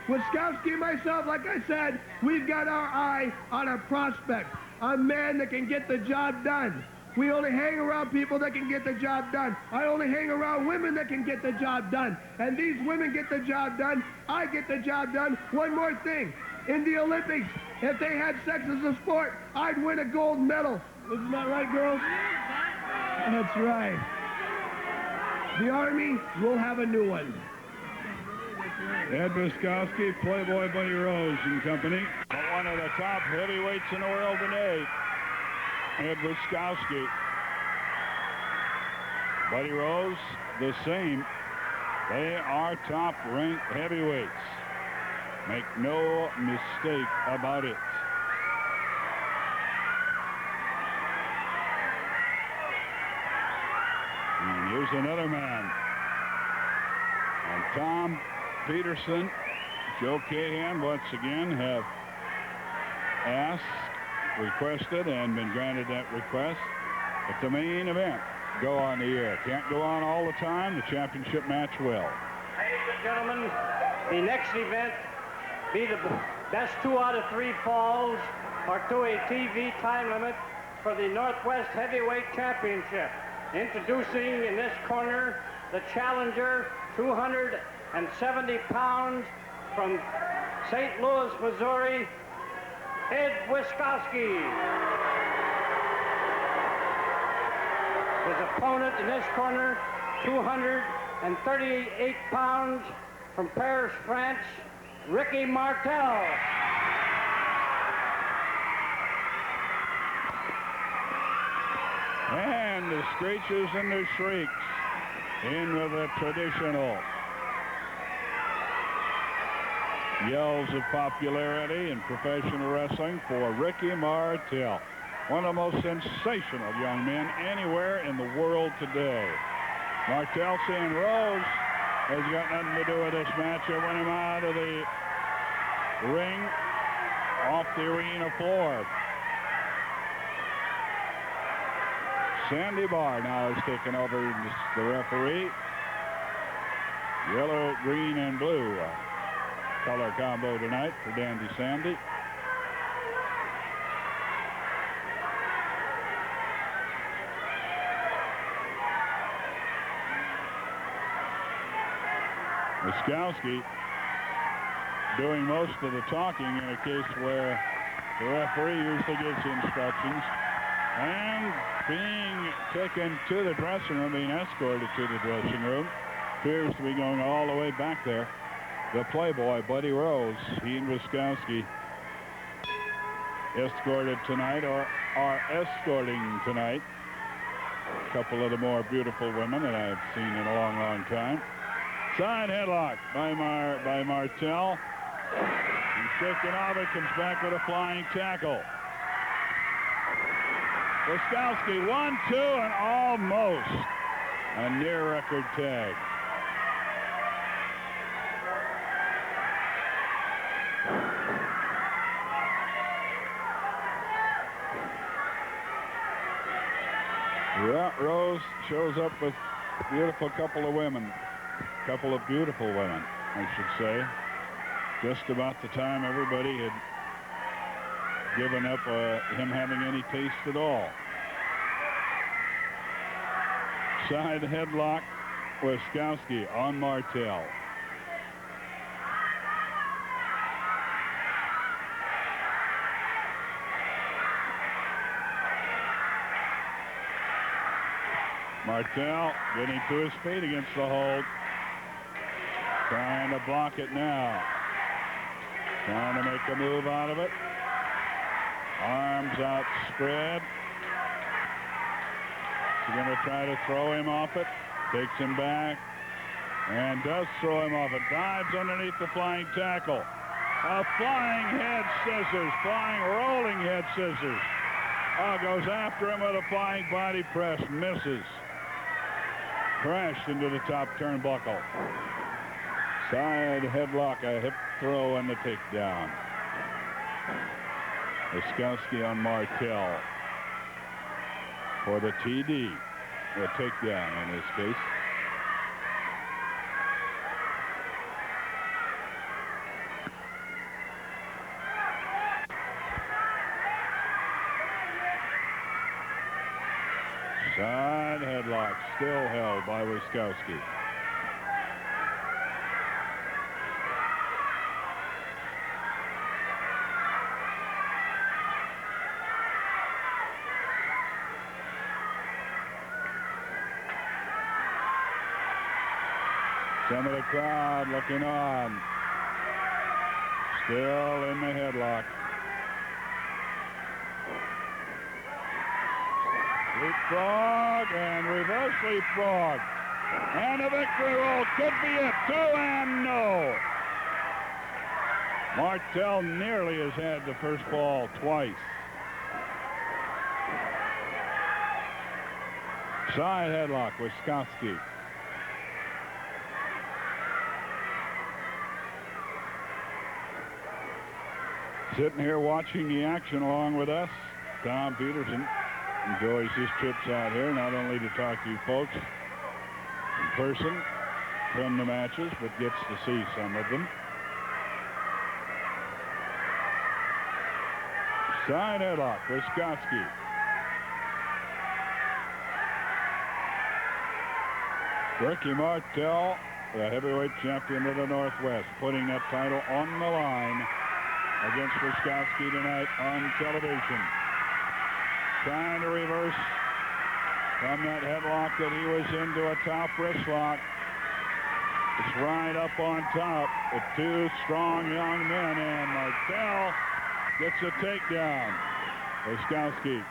Wiskowski and myself, like I said, we've got our eye on a prospect, a man that can get the job done. We only hang around people that can get the job done. I only hang around women that can get the job done. And these women get the job done. I get the job done. One more thing. In the Olympics, if they had sex as a sport, I'd win a gold medal. Isn't that right, girls? That's right. The Army will have a new one. Ed Wiskowski, Playboy Buddy Rose and company. One of the top heavyweights in the world today, Ed Wiskowski. Buddy Rose, the same. They are top-ranked heavyweights. Make no mistake about it. And here's another man. And Tom Peterson, Joe Cahan once again have asked, requested, and been granted that request that the main event go on the air. Can't go on all the time. The championship match will. Ladies and gentlemen, the next event be the Best 2 out of 3 falls are to a TV time limit for the Northwest Heavyweight Championship. Introducing in this corner, the challenger, 270 pounds from St. Louis, Missouri, Ed Wiskowski. His opponent in this corner, 238 pounds from Paris, France, Ricky Martel. And the screeches and the shrieks in with a traditional yells of popularity in professional wrestling for Ricky Martel, one of the most sensational young men anywhere in the world today. Martel seeing Rose has got nothing to do with this match. It went him out of the ring, off the arena floor. Sandy Barr now is taking over as the referee. Yellow, green, and blue color combo tonight for Dandy Sandy. Wiskowski doing most of the talking in a case where the referee usually gives the instructions, and being taken to the dressing room, being escorted to the dressing room, appears to be going all the way back there. The Playboy, Buddy Rose, he and Wiskowski escorted tonight, or are escorting tonight, a couple of the more beautiful women that I've seen in a long, long time. Side headlock by Martel. He's shaken off it, comes back with a flying tackle. Wiskowski 1-2 and almost a near record tag. Yeah, Rose shows up with a beautiful couple of women. Couple of beautiful women, I should say. Just about the time everybody had given up him having any taste at all. Side headlock, Wiskowski on Martel. Martel getting to his feet against the hold. Trying to block it now. Trying to make a move out of it. Arms outspread. He's going to try to throw him off it. Takes him back. And does throw him off it. Dives underneath the flying tackle. A flying head scissors. Flying rolling head scissors. Oh, goes after him with a flying body press. Misses. Crashed into the top turnbuckle. Side headlock, a hip throw, and the takedown. Wiskowski on Martel for the TD. The takedown in this case. Side headlock still held by Wiskowski. Some of the crowd looking on. Still in the headlock. Leapfrog and reverse leapfrog. And a victory roll could be it. 2 and no. Martel nearly has had the first fall twice. Side headlock, Wiskowski. Sitting here watching the action along with us, Tom Peterson enjoys his trips out here, not only to talk to you folks in person from the matches, but gets to see some of them. Side headlock, Wiskoski. Ricky Martel, the heavyweight champion of the Northwest, putting that title on the line against Wiskoski tonight on television. Trying to reverse from that headlock that he was into a top wrist lock. It's right up on top with two strong young men, and Martel gets a takedown. Wiskoski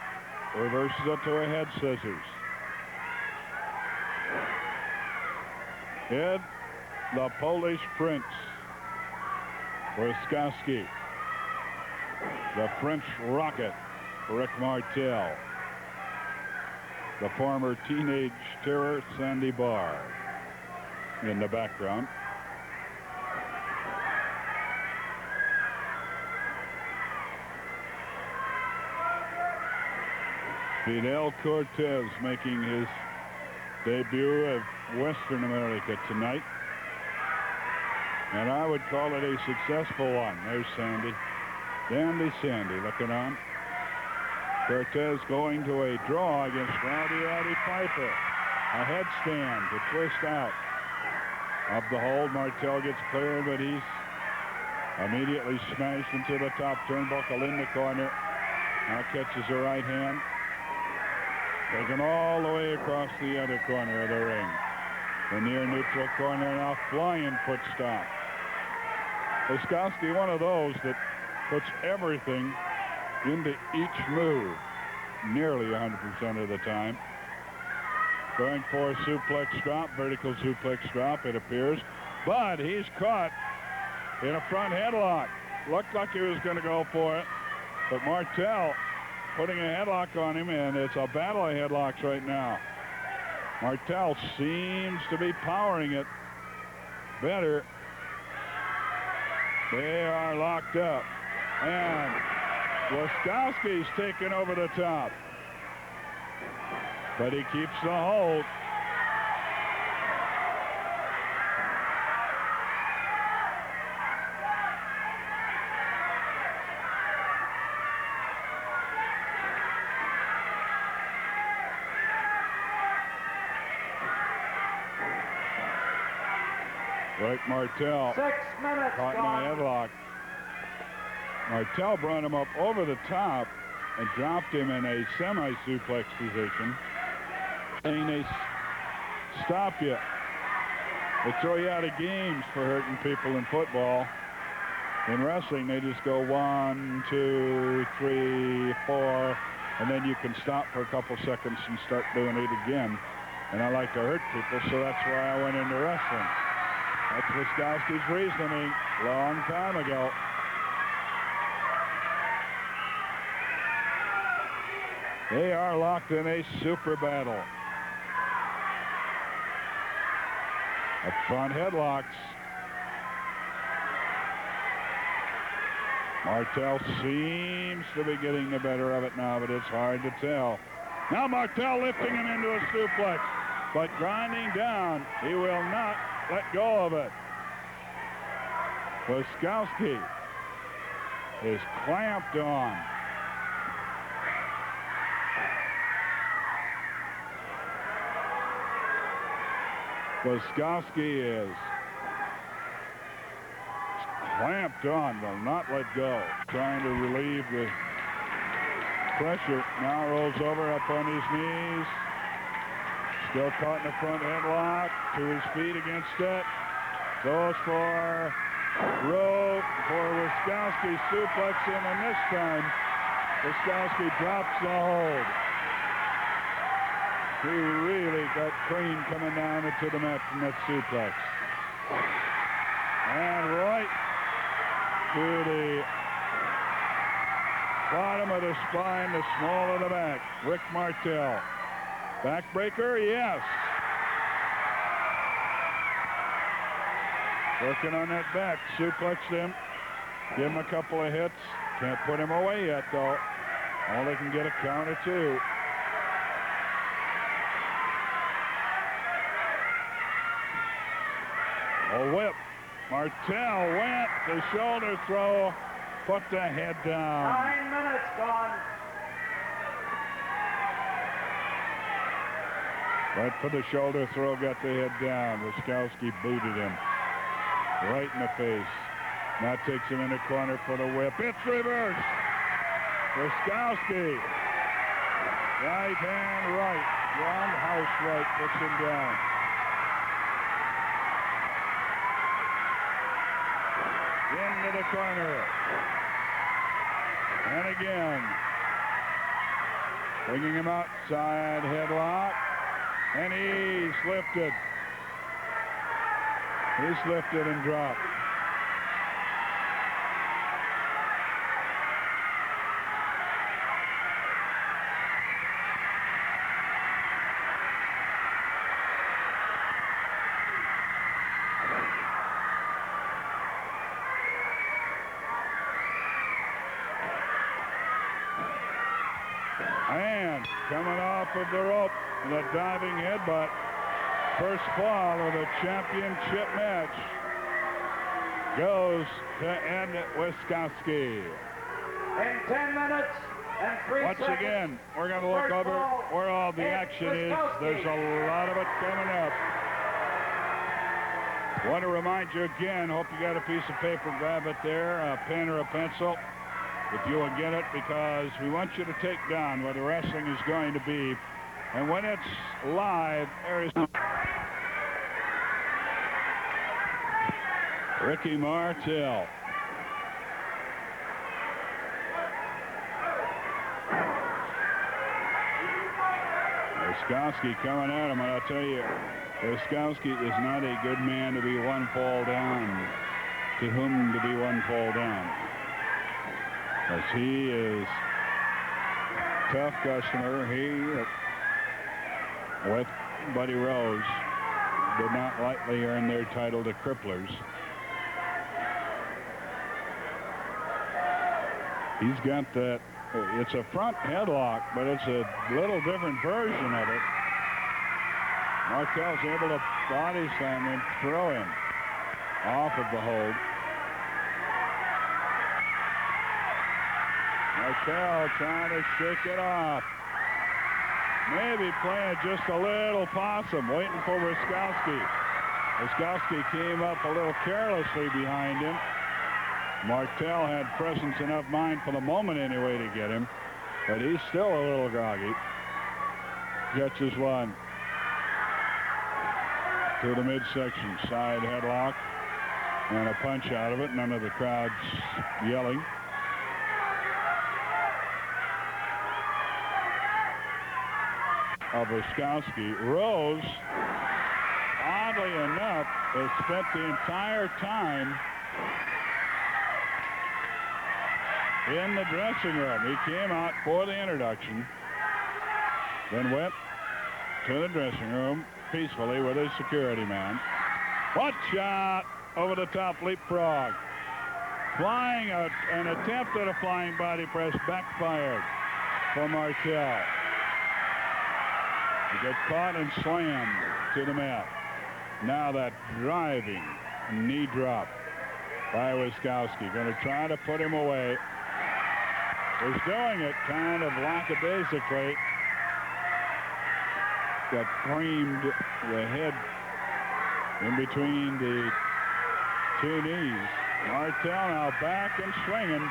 reverses it to a head scissors. Ed, the Polish Prince, Wiskoski. The French Rocket, Rick Martel. The former teenage terror, Sandy Barr, in the background. Fidel Cortez making his debut of Western America tonight. And I would call it a successful one. There's Sandy. Dandy Sandy looking on. Cortez going to a draw against Rowdy Piper. A headstand to twist out of the hold. Martel gets cleared, but he's immediately smashed into the top turnbuckle in the corner. Now catches the right hand. Taken all the way across the other corner of the ring. The near neutral corner now flying foot stop. Wiskoski, one of those that puts everything into each move nearly 100% of the time. Going for a suplex drop, vertical suplex drop, it appears. But he's caught in a front headlock. Looked like he was going to go for it. But Martel putting a headlock on him, and it's a battle of headlocks right now. Martel seems to be powering it better. They are locked up. And Wiskoski's taken over the top. But he keeps the hold. Rick Martel 6 minutes caught in a headlock. Martel brought him up over the top and dropped him in a semi-suplex position. And they stop you. They throw you out of games for hurting people in football. In wrestling, they just go 1, 2, 3, 4, and then you can stop for a couple seconds and start doing it again. And I like to hurt people, so that's why I went into wrestling. That's Wiskoski's reasoning a long time ago. They are locked in a super battle. Up front headlocks. Martel seems to be getting the better of it now, but it's hard to tell. Now Martel lifting him into a suplex, but grinding down. He will not let go of it. Wiskoski is clamped on. Wiskoski is clamped on, will not let go. Trying to relieve the pressure. Now rolls over up on his knees. Still caught in the front headlock. To his feet against it. Goes for rope for Wiskoski. Suplex him, and this time Wiskoski drops the hold. He really got cream coming down into the mat from that suplex. And right to the bottom of the spine, the small of the back. Rick Martel. Backbreaker, yes. Working on that back. Suplexed him. Give him a couple of hits. Can't put him away yet, though. Only can get a count of 2. A whip. Martel went the shoulder throw, put the head down. 9 minutes gone. Went for the shoulder throw, got the head down. Wiskowski booted him right in the face. Now takes him in the corner for the whip. It's reversed. Wiskowski. Right hand right. Roundhouse right puts him down. Into the corner. And again. Bringing him outside headlock. And he's lifted. He's lifted and dropped. And coming off of the rope, the diving headbutt. First fall of the championship match goes to Ed Wiskowski. In 10 minutes and 3 Once seconds. again, we're going to look over where all the action is. There's a lot of it coming up. Want to remind you again, hope you got a piece of paper, grab it there, a pen or a pencil, if you will get it, because we want you to take down where the wrestling is going to be. And when it's live, there is Ricky Martel. Wiskowski coming at him, and I'll tell you, Wiskowski is not a good man to be one fall down, to whom to be one fall down. As he is tough customer. He, with Buddy Rose, did not lightly earn their title to cripplers. He's got that, it's a front headlock, but it's a little different version of it. Martel's able to body slam and throw him off of the hold. Martel trying to shake it off. Maybe playing just a little possum, waiting for Wiskowski. Wiskowski came up a little carelessly behind him. Martel had presence enough mind for the moment anyway to get him, but he's still a little groggy. Catches one to the midsection, side headlock, and a punch out of it. None of the crowd's yelling. Of Wiskowski. Rose, oddly enough, has spent the entire time in the dressing room. He came out for the introduction, then went to the dressing room peacefully with his security man. What shot over the top leapfrog. Flying out, an attempt at a flying body press backfired for Martel. He gets caught and slammed to the mat. Now that driving knee drop by Wiskowski. Going to try to put him away. He's doing it kind of lackadaisically. Got framed the head in between the two knees. Martel now back and swinging.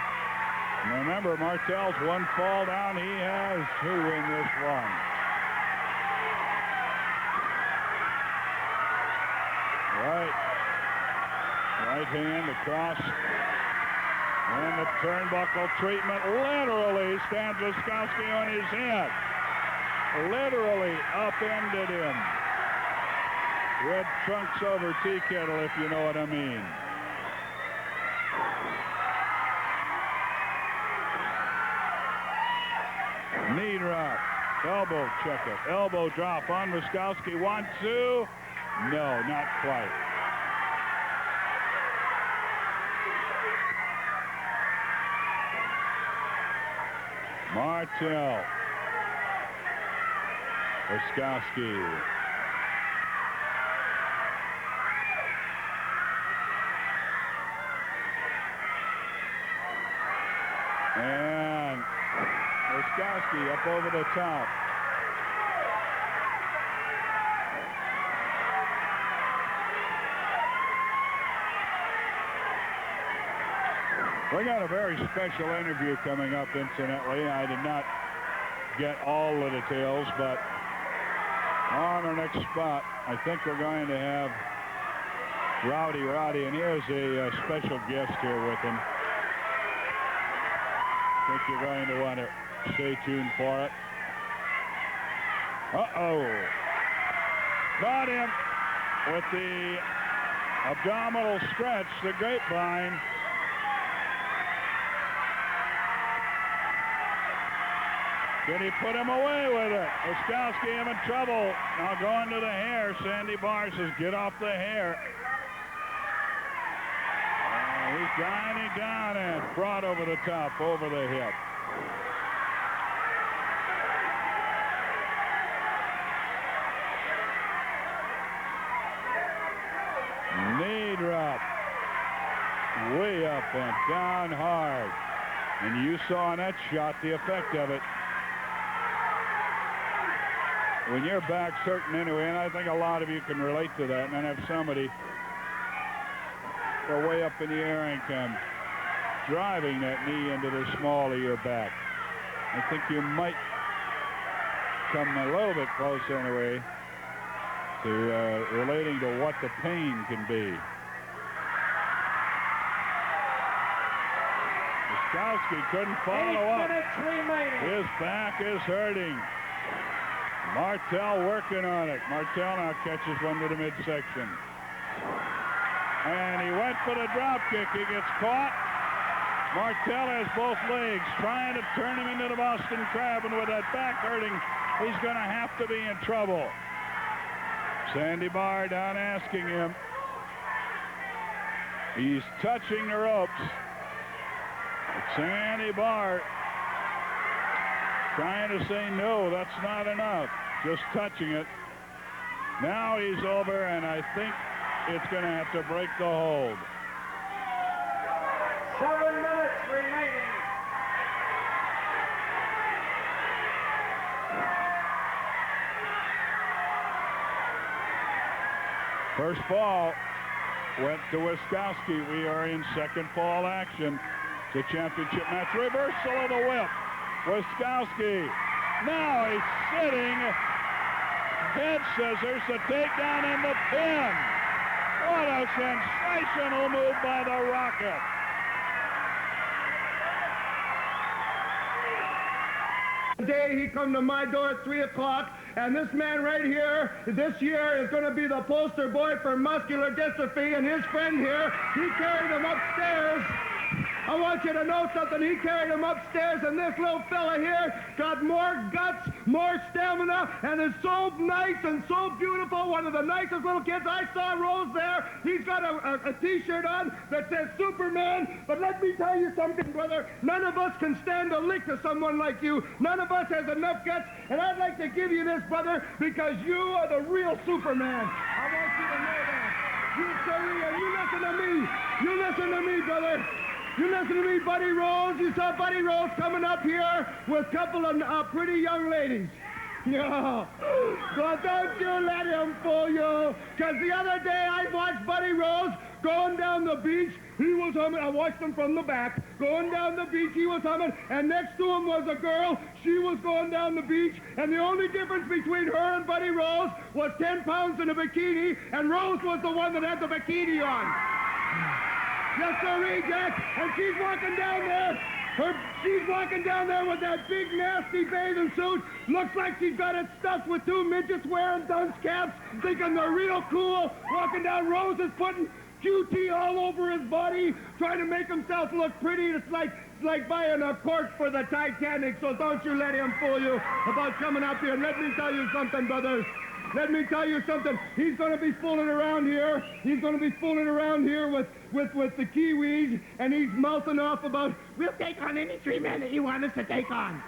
And remember, Martel's one fall down. He has two in this one. Right hand across. And the turnbuckle treatment literally stands Wiskowski on his head. Literally upended him. Red trunks over tea kettle, if you know what I mean. Knee drop. Elbow check it. Elbow drop on Wiskowski. 1, 2. No, not quite. Martel. Wiskowski. And Wiskowski up over the top. We got a very special interview coming up, incidentally. I did not get all the details, but on our next spot, I think we're going to have Roddy, and here's a special guest here with him. I think you're going to want to stay tuned for it. Uh-oh. Got him with the abdominal stretch, the grapevine. Can he put him away with it? Oskowski having trouble. Now going to the hair. Sandy Barr says, get off the hair. He's grinding down and brought over the top, over the hip. Knee drop. Way up and down hard. And you saw in that shot the effect of it. When your back's hurting anyway, and I think a lot of you can relate to that, and then have somebody go way up in the air and come driving that knee into the small of your back. I think you might come a little bit close anyway to relating to what the pain can be. Oskowski couldn't follow up. 8 minutes remaining. His back is hurting. Martel working on it. Martel now catches one to the midsection. And he went for the drop kick. He gets caught. Martel has both legs, trying to turn him into the Boston Crab, and with that back hurting, he's going to have to be in trouble. Sandy Barr down asking him. He's touching the ropes. But Sandy Barr trying to say, no, that's not enough. Just touching it. Now he's over, and I think it's going to have to break the hold. 7 minutes remaining. First ball went to Oskowski. We are in second fall action. The championship match. Reversal of the whip. Oskowski. Now he's sitting. Head scissors, the takedown and the pin. What a sensational move by the Rocket. Today he come to my door at 3 o'clock, and this man right here, this year, is going to be the poster boy for muscular dystrophy, and his friend here, he carried him upstairs. I want you to know something. He carried him upstairs, and this little fella here got more guts, more stamina, and is so nice and so beautiful. One of the nicest little kids. I saw Rose there. He's got a T-shirt on that says Superman. But let me tell you something, brother. None of us can stand a lick to someone like you. None of us has enough guts. And I'd like to give you this, brother, because you are the real Superman. I want you to know that. You, sirree, and you listen to me. You listen to me, brother. You listen to me, Buddy Rose. You saw Buddy Rose coming up here with a couple of pretty young ladies. No. So don't you let him fool you. Because the other day I watched Buddy Rose going down the beach. He was humming. I watched him from the back. Going down the beach, he was humming. And next to him was a girl. She was going down the beach. And the only difference between her and Buddy Rose was 10 pounds in a bikini. And Rose was the one that had the bikini on. Yes, sir, Jack. And she's walking down there. She's walking down there with that big, nasty bathing suit. Looks like she's got it stuffed with 2 midgets wearing dunce caps, thinking they're real cool. Walking down, Rose is putting QT all over his body, trying to make himself look pretty. It's like buying a cork for the Titanic, so don't you let him fool you about coming up here. And let me tell you something, brothers. Let me tell you something. He's going to be fooling around here. He's going to be fooling around here with the Kiwis, and he's mouthing off about, we'll take on any 3 men that you want us to take on.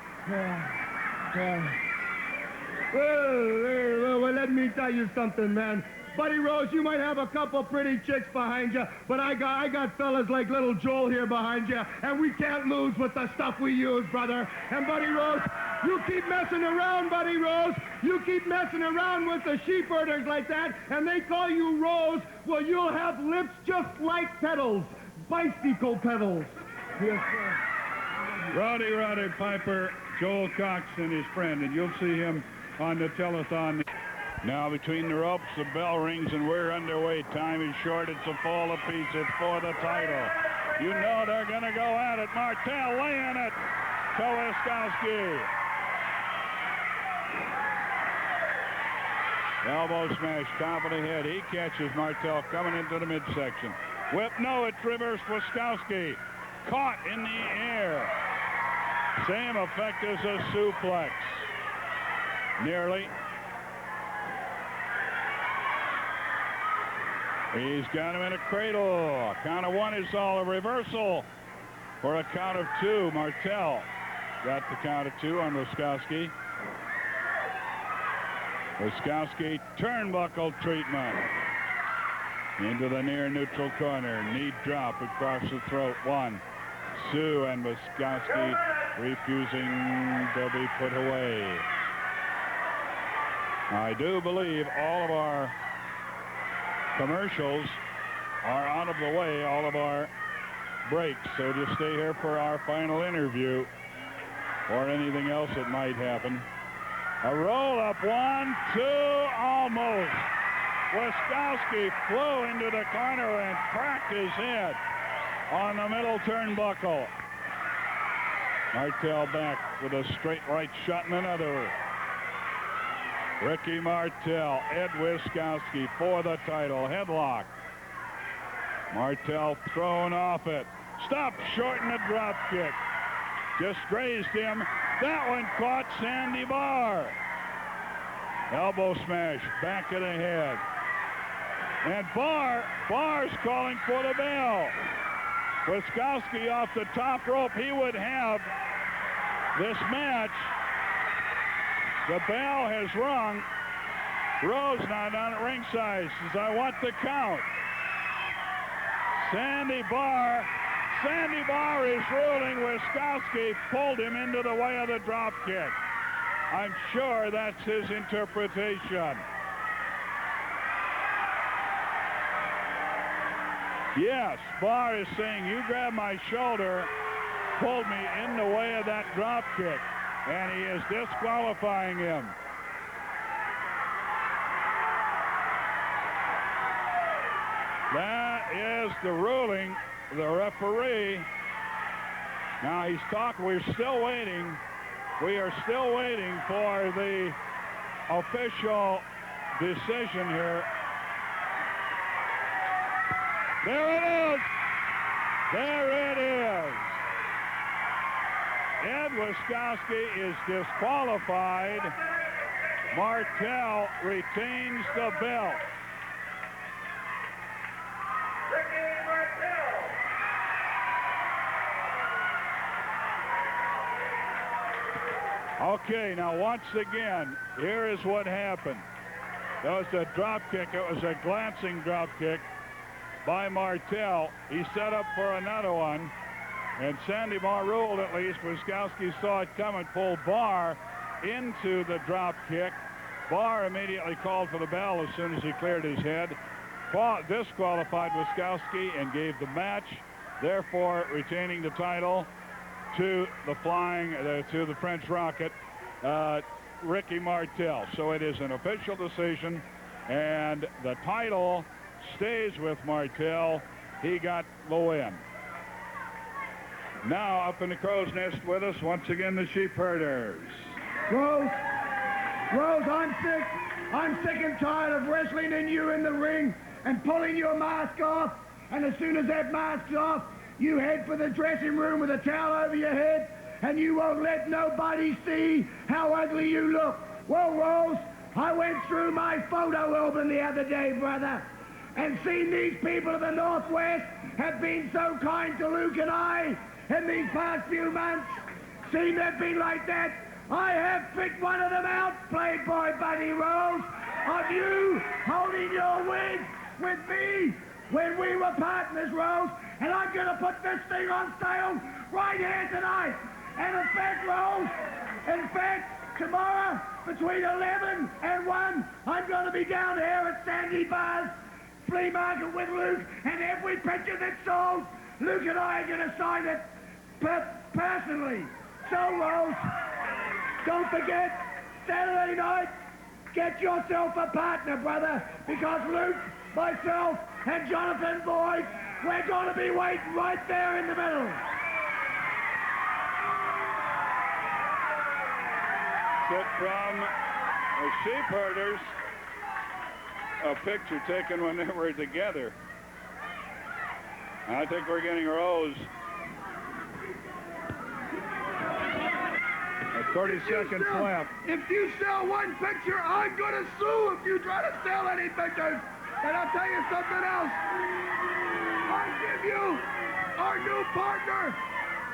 Well, let me tell you something, man. Buddy Rose, you might have a couple pretty chicks behind you, but I got fellas like little Joel here behind you, and we can't lose with the stuff we use, brother. And Buddy Rose, you keep messing around, Buddy Rose. You keep messing around with the sheep herders like that, and they call you Rose. Well, you'll have lips just like pedals, bicycle pedals. Yes, sir. Roddy Piper, Joel Cox, and his friend, and you'll see him on the telethon. Now between the ropes, the bell rings, and we're underway. Time is short. It's a fall apiece. It's for the title. You know they're going to go at it. Martel laying it to Wiskowski. Elbow smash, top of the head. He catches Martel coming into the midsection. Whip, no, it's reversed. Wiskowski caught in the air. Same effect as a suplex. Nearly. He's got him in a cradle. A count of one is all. A reversal for a count of two. Martel got the count of two on Wiskowski. Wiskowski turnbuckle treatment. Into the near neutral corner. Knee drop across the throat. 1, 2, and Wiskowski refusing to be put away. I do believe all of our commercials are out of the way, all of our breaks, so just stay here for our final interview or anything else that might happen. A roll up, 1, 2, almost. Wiskowski flew into the corner and cracked his head on the middle turnbuckle. Martel back with a straight right shot and another. Ricky Martel, Ed Wiskowski for the title. Headlock. Martel thrown off it. Stopped short in the drop kick. Just grazed him. That one caught Sandy Barr. Elbow smash, back of the head. And Barr's calling for the bell. Wiskowski off the top rope. He would have this match. The bell has rung. Rose now down at ringside says, I want the count. Sandy Barr is ruling. Wiskowski pulled him into the way of the drop kick. I'm sure that's his interpretation. Yes, Barr is saying, you grabbed my shoulder, pulled me in the way of that drop kick, and he is disqualifying him. That is the ruling. The referee. Now he's talking. We're still waiting. We are still waiting for the official decision here. There it is. There it is. Ed Wiskowski is disqualified. Martel retains the belt. Okay, now once again, here is what happened. That was a drop kick. It was a glancing drop kick by Martel. He set up for another one, and Sandy Barr ruled at least. Wiskowski saw it coming, pulled Barr into the drop kick. Barr immediately called for the bell as soon as he cleared his head. Disqualified Wiskowski and gave the match, therefore retaining the title to the French Rocket, Ricky Martel. So it is an official decision, and the title stays with Martel. He got the win. Now up in the crow's nest with us once again, the sheep herders. Rose, I'm sick and tired of wrestling in you in the ring and pulling your mask off, and as soon as that mask's off, you head for the dressing room with a towel over your head, and you won't let nobody see how ugly you look. Well, Rose, I went through my photo album the other day, brother, and seen these people of the Northwest have been so kind to Luke and I in these past few months. Seen they've been like that. I have picked one of them out, Playboy Buddy Rose, of you holding your wig with me when we were partners, Rose, and I'm going to put this thing on sale right here tonight. And in fact, tomorrow between 11 and 1, I'm going to be down here at Sandy Barr's flea market with Luke, and every picture that's sold, Luke and I are going to sign it personally. So, Rose, don't forget, Saturday night, get yourself a partner, brother, because Luke, myself, and Jonathan Boyd, we're going to be waiting right there in the middle. Sit from the sheep herders. A picture taken when they were together. I think we're getting Rose. A 30-second flap. If you sell one picture, I'm going to sue if you try to sell any pictures. And I'll tell you something else. I give you our new partner,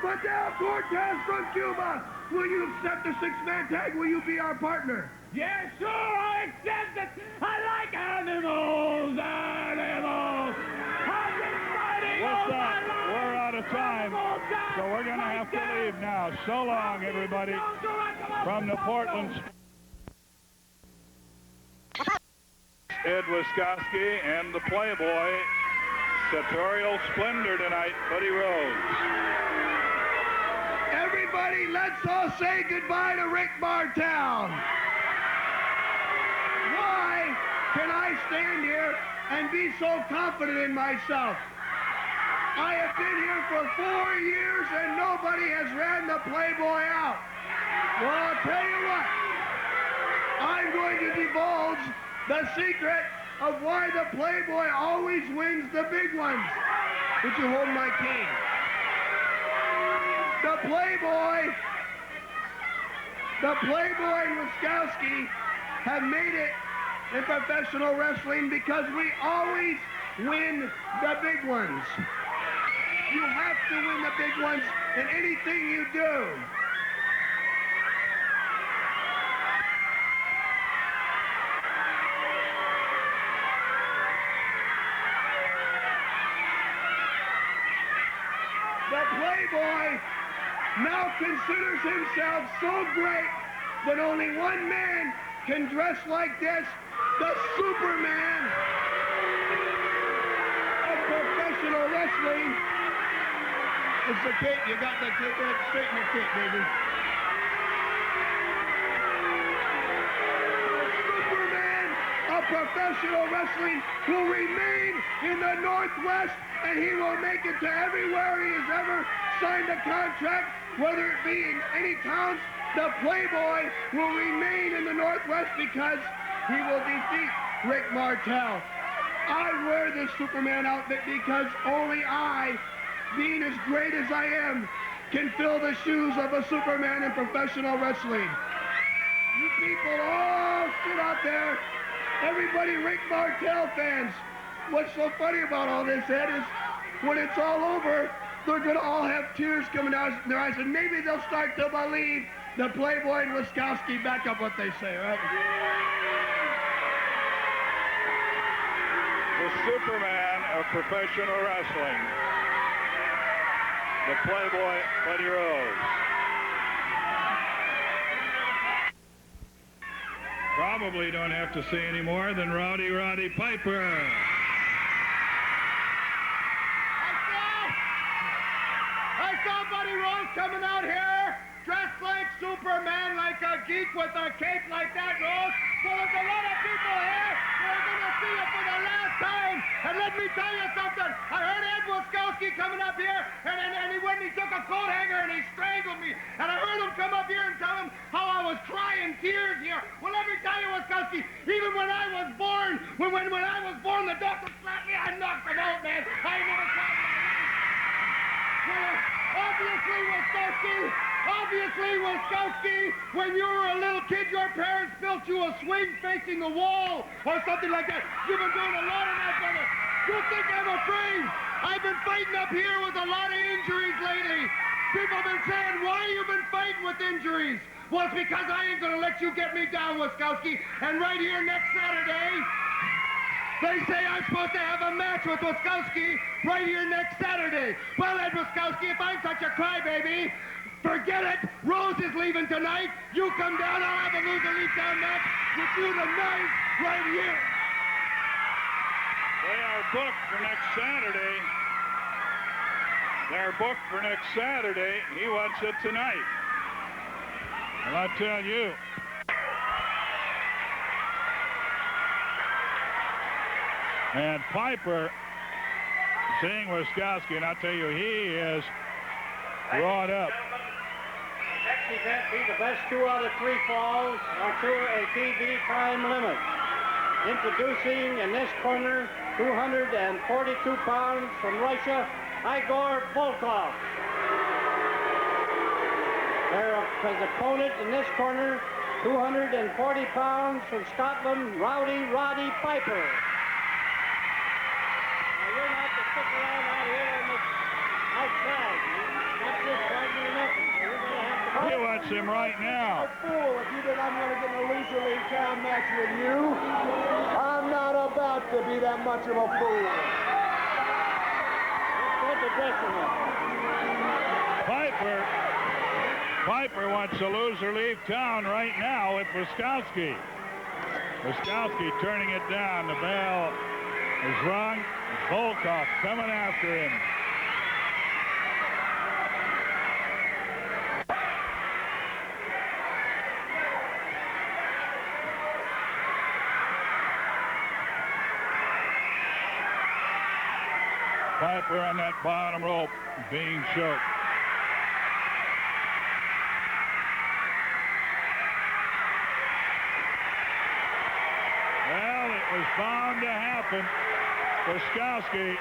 Fidel Cortez from Cuba. Will you accept the six-man tag? Will you be our partner? Yes, sure, I accept it. I like animals. I've been fighting all With my that, life. we're out of time. So we're going to have to leave now. So long, everybody, from the Portland. Ed Wiskowski and the Playboy. Sartorial splendor tonight, Buddy Rose. Everybody, let's all say goodbye to Rick Martel. Why can I stand here and be so confident in myself? I have been here for 4 years and nobody has ran the Playboy out. Well, I'll tell you what. I'm going to divulge the secret of why the Playboy always wins the big ones. Would you hold my cane? The Playboy and Wiskowski have made it in professional wrestling because we always win the big ones. You have to win the big ones in anything you do. The Playboy now considers himself so great that only one man can dress like this, the Superman of professional wrestling. It's the cape. You got the cape. Straighten the cape, baby. The Superman of professional wrestling will remain in the Northwest, and he will make it to everywhere he has ever signed a contract, whether it be in any towns. The Playboy will remain in the Northwest because he will defeat Rick Martel. I wear this Superman outfit because only I, being as great as I am, can fill the shoes of a Superman in professional wrestling. You people all sit out there, everybody Rick Martel fans. What's so funny about all this, Ed, is when it's all over, they're going to all have tears coming out in their eyes, and maybe they'll start to believe the Playboy and Wiskowski back up what they say, right? The Superman of professional wrestling. The Playboy, Buddy Rose. Probably don't have to say any more than Rowdy Roddy Piper. I saw Buddy Rose coming out here, dressed like Superman, like a geek with a cape like that, Rose. So there's a lot of people here who are going to see you for the last time. And let me tell you something. I heard Ed Wiskowski coming up here, and he went and he took a coat hanger and he strangled me. And I heard him come up here and tell him how I was crying tears here. Well, let me tell you, Wiskowski, even when I was born, when I was born, the doctor slapped me, I knocked him out, man. I never cried in my life. Obviously, Wiskowski, when you were a little kid, your parents built you a swing facing the wall or something like that. You've been doing a lot of that, brother. You think I'm afraid? I've been fighting up here with a lot of injuries lately. People have been saying, why you been fighting with injuries? Well, it's because I ain't going to let you get me down, Wiskowski. And right here next Saturday, they say I'm supposed to have a match with Wiskowski right here next Saturday. Well, Ed Wiskowski, if I'm such a crybaby, forget it. Rose is leaving tonight. You come down, I'll have a loser-leave down match with you tonight right here. They are booked for next Saturday. They're booked for next Saturday. He wants it tonight. And I tell you, and Piper seeing Wiskowski, and I tell you, he is wrought up. Next event be the best 2 out of 3 falls or 2 a TV time limit. Introducing in this corner, 242 pounds from Russia, Igor Volkov. His opponent in this corner, 240 pounds from Scotland, Roddy Piper. Now you're not to stick around out here on the outside. Not just fighting or nothing. You're going to have to... He wants him right now. Fool, if you think I'm going to get in a loser league town match with you, I'm not about to be that much of a fool. Piper wants to lose or leave town right now with Wiskowski. Wiskowski turning it down. The bell is rung. Volkov coming after him. Piper on that bottom rope being choked. Well, it was bound to happen. Wiskowski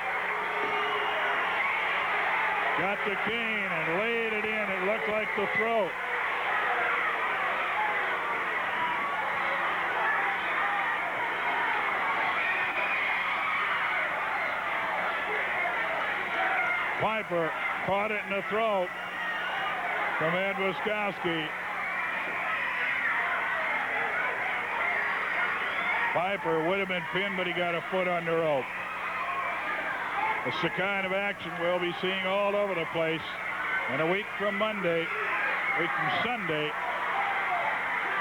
got the cane and laid it in. It looked like the throat. Piper caught it in the throat from Ed Wiskowski. Piper would have been pinned, but he got a foot on the rope. It's the kind of action we'll be seeing all over the place. And a week from Monday, week from Sunday,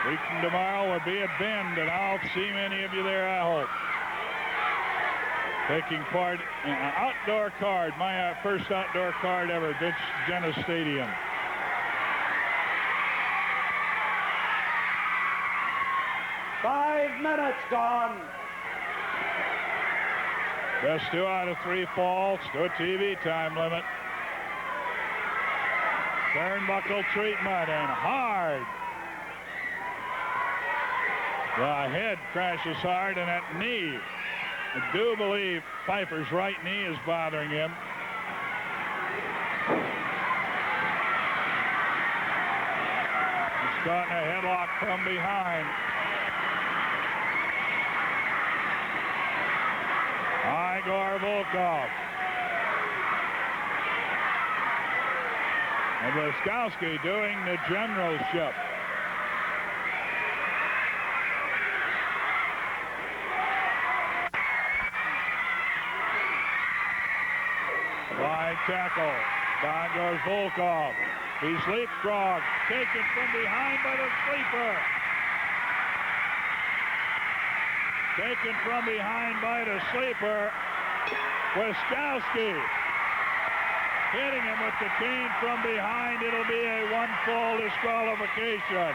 week from tomorrow, we'll be at Bend, and I'll see many of you there, I hope. Taking part in an outdoor card, my first outdoor card ever, Ditch Jenna Stadium. Five minutes gone. Best 2 out of 3 falls to a TV time limit. Turnbuckle treatment and hard. The head crashes hard and that knee. I do believe Piper's right knee is bothering him. He's caught in a headlock from behind. Igor Volkov. And Wiskowski doing the generalship. Wide tackle. Down goes Volkov. He's leapfrogged. Taken from behind by the sleeper. Taken from behind by the sleeper. Wiskowski hitting him with the cane from behind. It'll be a 1-fall disqualification.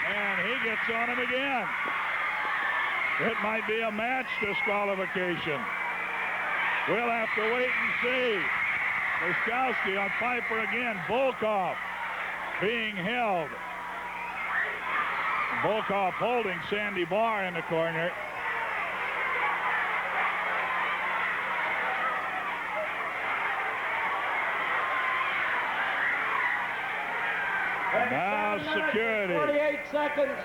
And he gets on him again. It might be a match disqualification. We'll have to wait and see. Wiskowski on Piper again. Volkov being held. Volkov holding Sandy Barr in the corner. Now security. 48 seconds.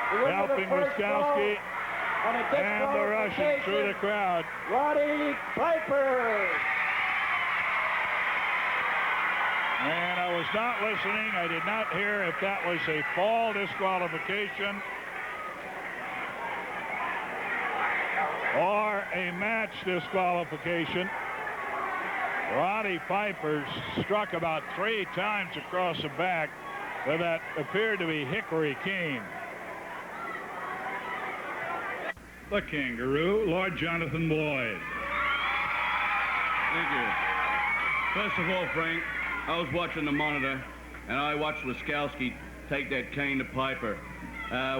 Helping Wiskowski and the Russian through the crowd. Roddy Piper. And I was not listening. I did not hear if that was a fall disqualification or a match disqualification. Roddy Piper struck about 3 times across the back with that appeared to be hickory cane. the Kangaroo, Lord Jonathan Boyd. Thank you. First of all, Frank, I was watching the monitor, and I watched Wiskowski take that cane to Piper.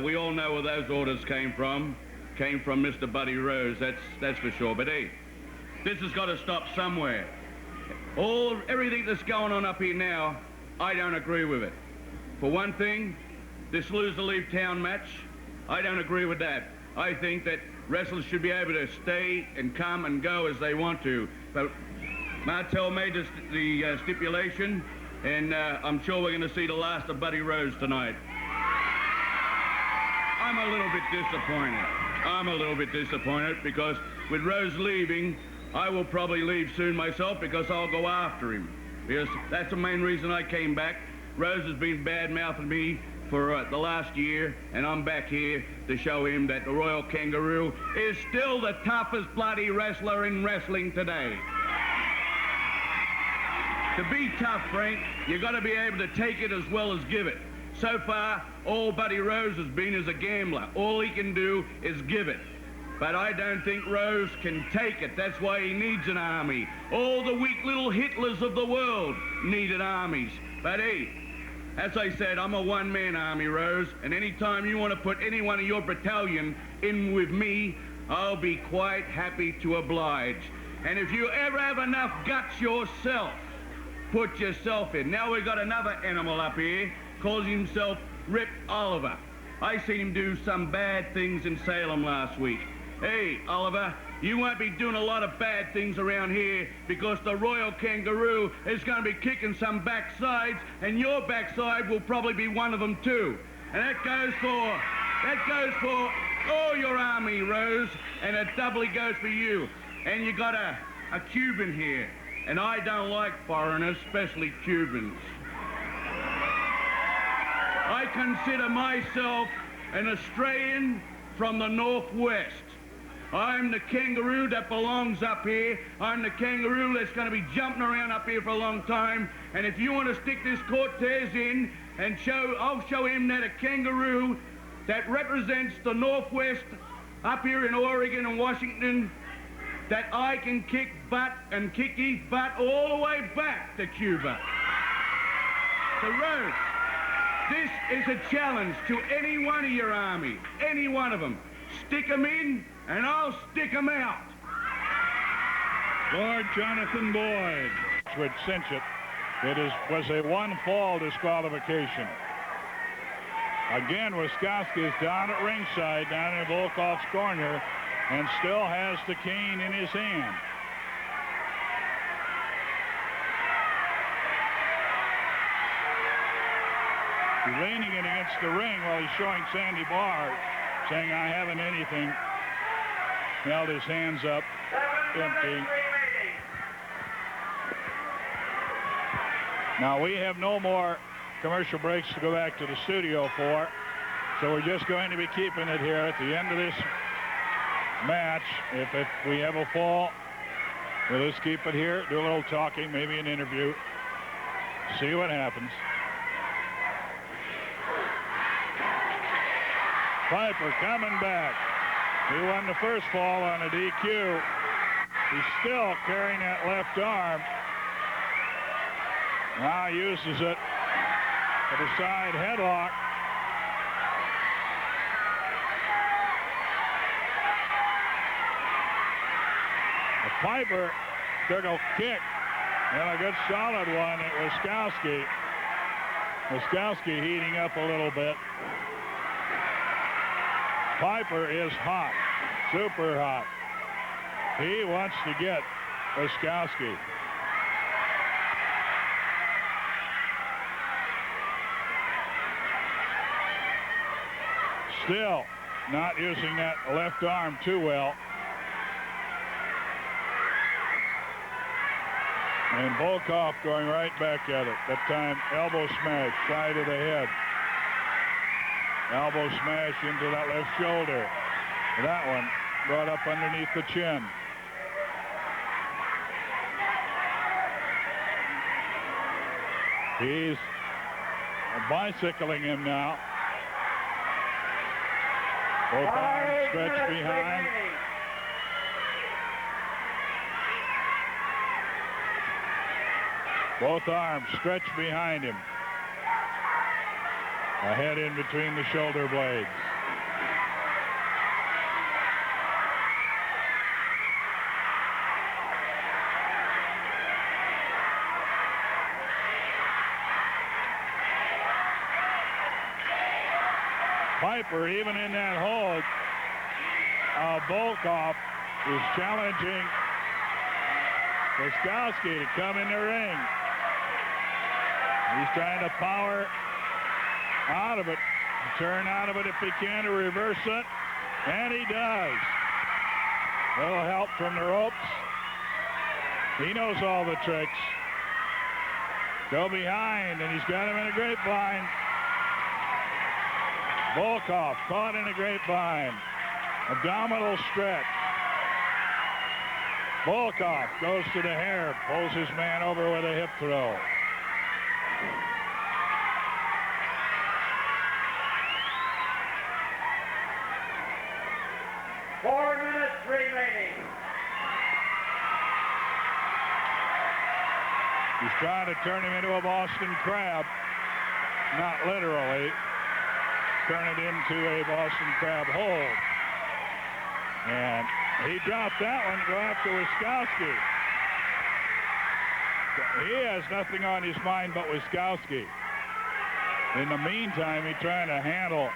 We all know where those orders came from. Came from Mr. Buddy Rose, that's for sure. But hey, this has got to stop somewhere. Everything that's going on up here now, I don't agree with it. For one thing, this lose-to-leave town match, I don't agree with that. I think that wrestlers should be able to stay and come and go as they want to. But Martel made the stipulation, and I'm sure we're going to see the last of Buddy Rose tonight. I'm a little bit disappointed. I'm a little bit disappointed because with Rose leaving, I will probably leave soon myself because I'll go after him. Because that's the main reason I came back. Rose has been bad-mouthing me for the last year, and I'm back here to show him that the Royal Kangaroo is still the toughest bloody wrestler in wrestling today. To be tough, Frank, you got to be able to take it as well as give it. So far, all Buddy Rose has been is a gambler. All he can do is give it. But I don't think Rose can take it. That's why he needs an army. All the weak little Hitlers of the world needed armies. But hey, as I said, I'm a one-man army, Rose, and anytime you want to put any one of your battalion in with me, I'll be quite happy to oblige. And if you ever have enough guts yourself, put yourself in. Now we've got another animal up here, calls himself Rip Oliver. I seen him do some bad things in Salem last week. Hey, Oliver, you won't be doing a lot of bad things around here because the Royal Kangaroo is going to be kicking some backsides, and your backside will probably be one of them too. And that goes for all your army, Rose, and it doubly goes for you. And you got a Cuban here, and I don't like foreigners, especially Cubans. I consider myself an Australian from the Northwest. I'm the kangaroo that belongs up here. I'm the kangaroo that's going to be jumping around up here for a long time. And if you want to stick this Cortez in and I'll show him that a kangaroo that represents the Northwest up here in Oregon and Washington, that I can kick butt and kick his butt all the way back to Cuba. So Rose, this is a challenge to any one of your army, any one of them. Stick them in, and I'll stick them out. Lord Jonathan Boyd would cinch it. It was a one-fall disqualification. Again, Wiskowski is down at ringside, down in Volkov's corner, and still has the cane in his hand. He's leaning it against the ring while he's showing Sandy Barr, saying, I haven't anything. He held his hands up, empty. Now, we have no more commercial breaks to go back to the studio for, so we're just going to be keeping it here at the end of this match. If we have a fall, we'll just keep it here, do a little talking, maybe an interview, see what happens. Piper coming back. He won the first fall on a DQ. He's still carrying that left arm. Now uses it for the side headlock. Piper took a kick and a good solid one at Wiskowski. Wiskowski heating up a little bit. Piper is hot, super hot. He wants to get Wiskowski. Still not using that left arm too well. And Volkov going right back at it. That time, elbow smash, side of the head. Elbow smash into that left shoulder. That one brought up underneath the chin. He's bicycling him now. Both arms stretched behind. remaining. Both arms stretched behind him. A head in between the shoulder blades. Piper, even in that hold, Volkov is challenging Wiskowski to come in the ring. He's trying to power out of it, turn out of it if he can to reverse it, and he does. A little help from the ropes. He knows all the tricks. Go behind, and he's got him in a grapevine. Volkov caught in a grapevine. Abdominal stretch. Volkov goes to the hair, pulls his man over with a hip throw. Four minutes remaining. He's trying to turn him into a Boston Crab. Not literally. Turn it into a Boston Crab hold. And he dropped that one to go after Wiskowski. He has nothing on his mind but Wiskowski. In the meantime, he's trying to handle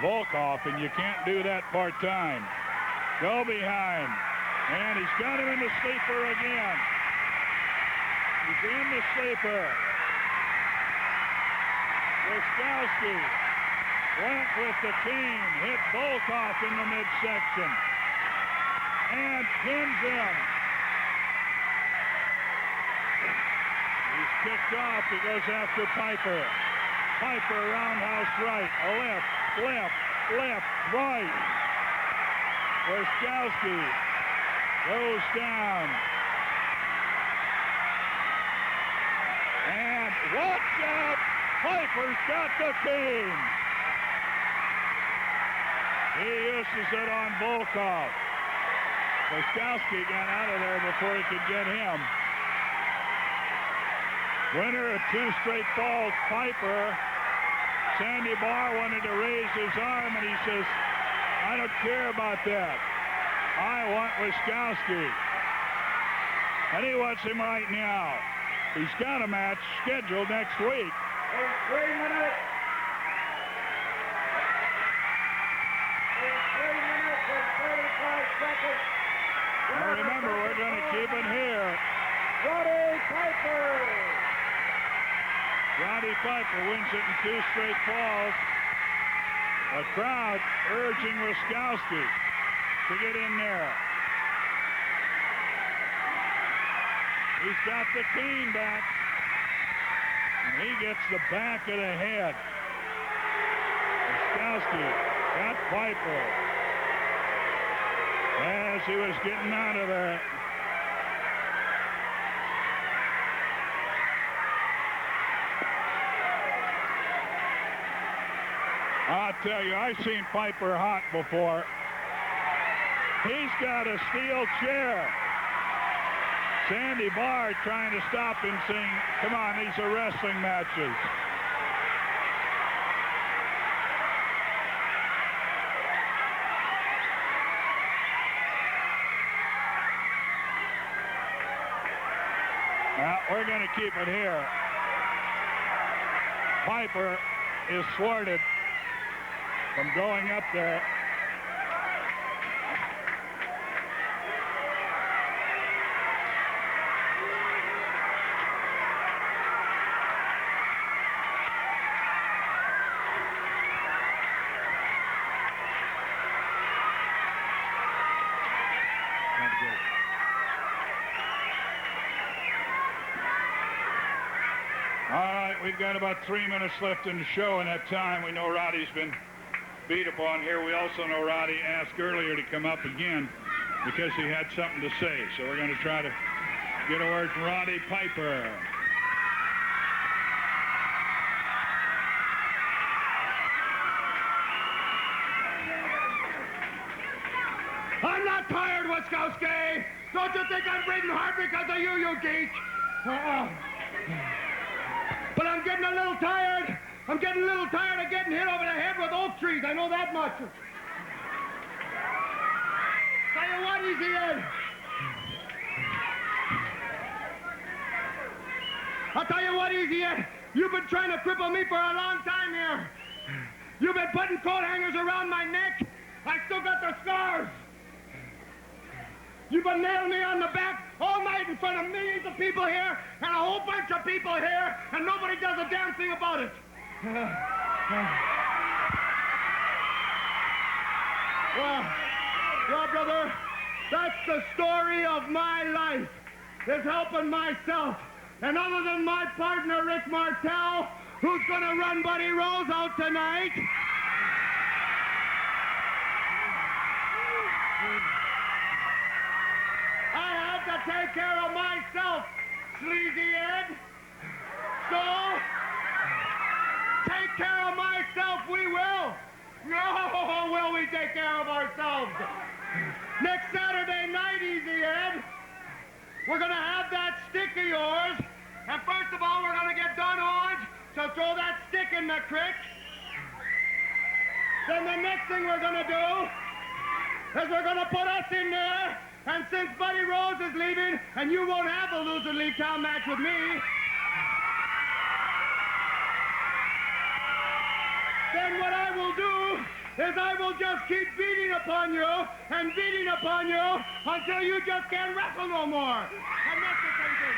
Volkov, and you can't do that part-time. Go behind. And he's got him in the sleeper again. He's in the sleeper. Wiskowski went with the cane, hit Volkov in the midsection, and pins him. He's kicked off. He goes after Piper. Piper roundhouse right, a left, right. Wiskowski goes down. And watch out! Piper's got the cane. He uses it on Volkov. Wiskowski got out of there before he could get him. Winner of 2 straight falls, Piper. Sandy Barr wanted to raise his arm, and he says, I don't care about that. I want Wiskowski. And he wants him right now. He's got a match scheduled next week. In 3 minutes. In 3 minutes and 35 seconds. Now remember, we're going to keep it here. Roddy Piper. Roddy Piper wins it in 2 straight falls. A crowd urging Wiskowski to get in there. He's got the cane back. And he gets the back of the head. Wiskowski got Piper as he was getting out of there. I'll tell you, I've seen Piper hot before. He's got a steel chair. Sandy Barr trying to stop him, saying, come on, these are wrestling matches. Well, we're going to keep it here. Piper is thwarted from going up there. All right, we've got about 3 minutes left in the show. In that time, we know Roddy's been beat upon here. We also know Roddy asked earlier to come up again because he had something to say. So we're going to try to get a word from Roddy Piper. Wiskowski! Don't you think I'm breathing hard because of you, you geek? But I'm getting a little tired. I'm getting a little tired of getting hit over the head with oak trees. I know that much. Tell you what, Easy Ed. I'll tell you what, Easy Ed. You've been trying to cripple me for a long time here. You've been putting coat hangers around my neck. I still got the scars. You've been nailing me on the back all night in front of millions of people here and a whole bunch of people here, and nobody does a damn thing about it. Well, brother, that's the story of my life, is helping myself. And other than my partner, Rick Martel, who's going to run Buddy Rose out tonight, I had to take care of myself, Sleazy Ed. So, take care of myself we will. Oh, will we take care of ourselves? Next Saturday night, Easy Ed, we're going to have that stick of yours. And first of all, we're going to get Don Orange to throw that stick in the creek. Then the next thing we're going to do is we're going to put us in there. And since Buddy Rose is leaving, and you won't have a loser leave town match with me, then what I will do is I will just keep beating upon you and beating upon you until you just can't wrestle no more. And that's the same thing.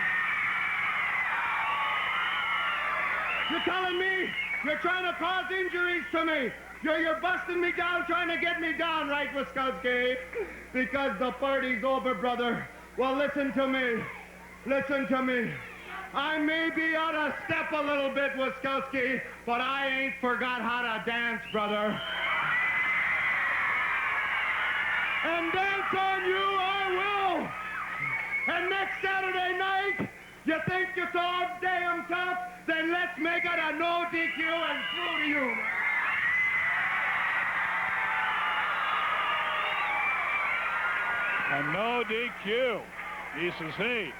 You're telling me you're trying to cause injuries to me. You're busting me down, trying to get me down, right, Wiskowski? Because the party's over, brother. Well, listen to me. Listen to me. I may be out of step a little bit, Wiskowski, but I ain't forgot how to dance, brother. And dance on you I will. And next Saturday night, you think you're so damn tough? Then let's make it a no DQ and through to you. A no DQ. He says, hey,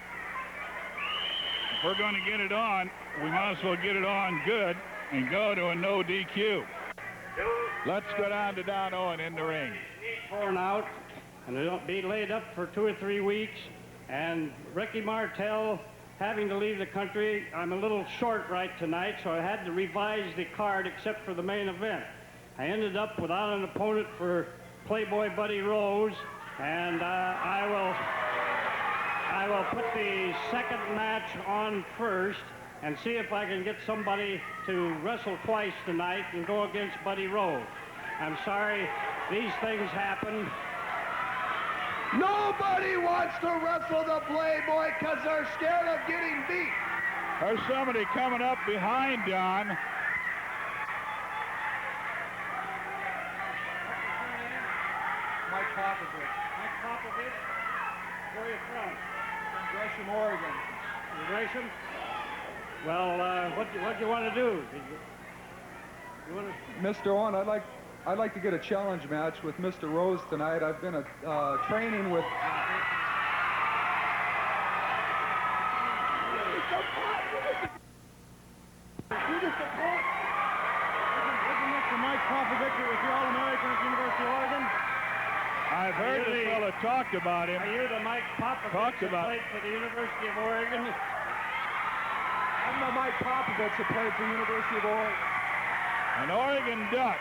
if we're going to get it on, we might as well get it on good and go to a no DQ. Let's go down to Don Owen in the ring. Torn out, and it'll be laid up for 2 or 3 weeks. And Ricky Martel having to leave the country. I'm a little short right tonight, so I had to revise the card except for the main event. I ended up without an opponent for Playboy Buddy Rose. And I will put the second match on first and see if I can get somebody to wrestle twice tonight and go against Buddy Rose. I'm sorry, these things happen. Nobody wants to wrestle the Playboy because they're scared of getting beat. There's somebody coming up behind Don. Mike Popovich. Mike Popovich, where are you from? Gresham, Oregon. Gresham? Well, what do you want to do? You want to... Mr. Owen, I'd like to get a challenge match with Mr. Rose tonight. I've been training with... Mike Popovich was the All-American at the University of Oregon. I've heard this fella talked about him. Are you the Mike Popovich who played for the University of Oregon? I'm the Mike Popovich who played for the University of Oregon. An Oregon Duck,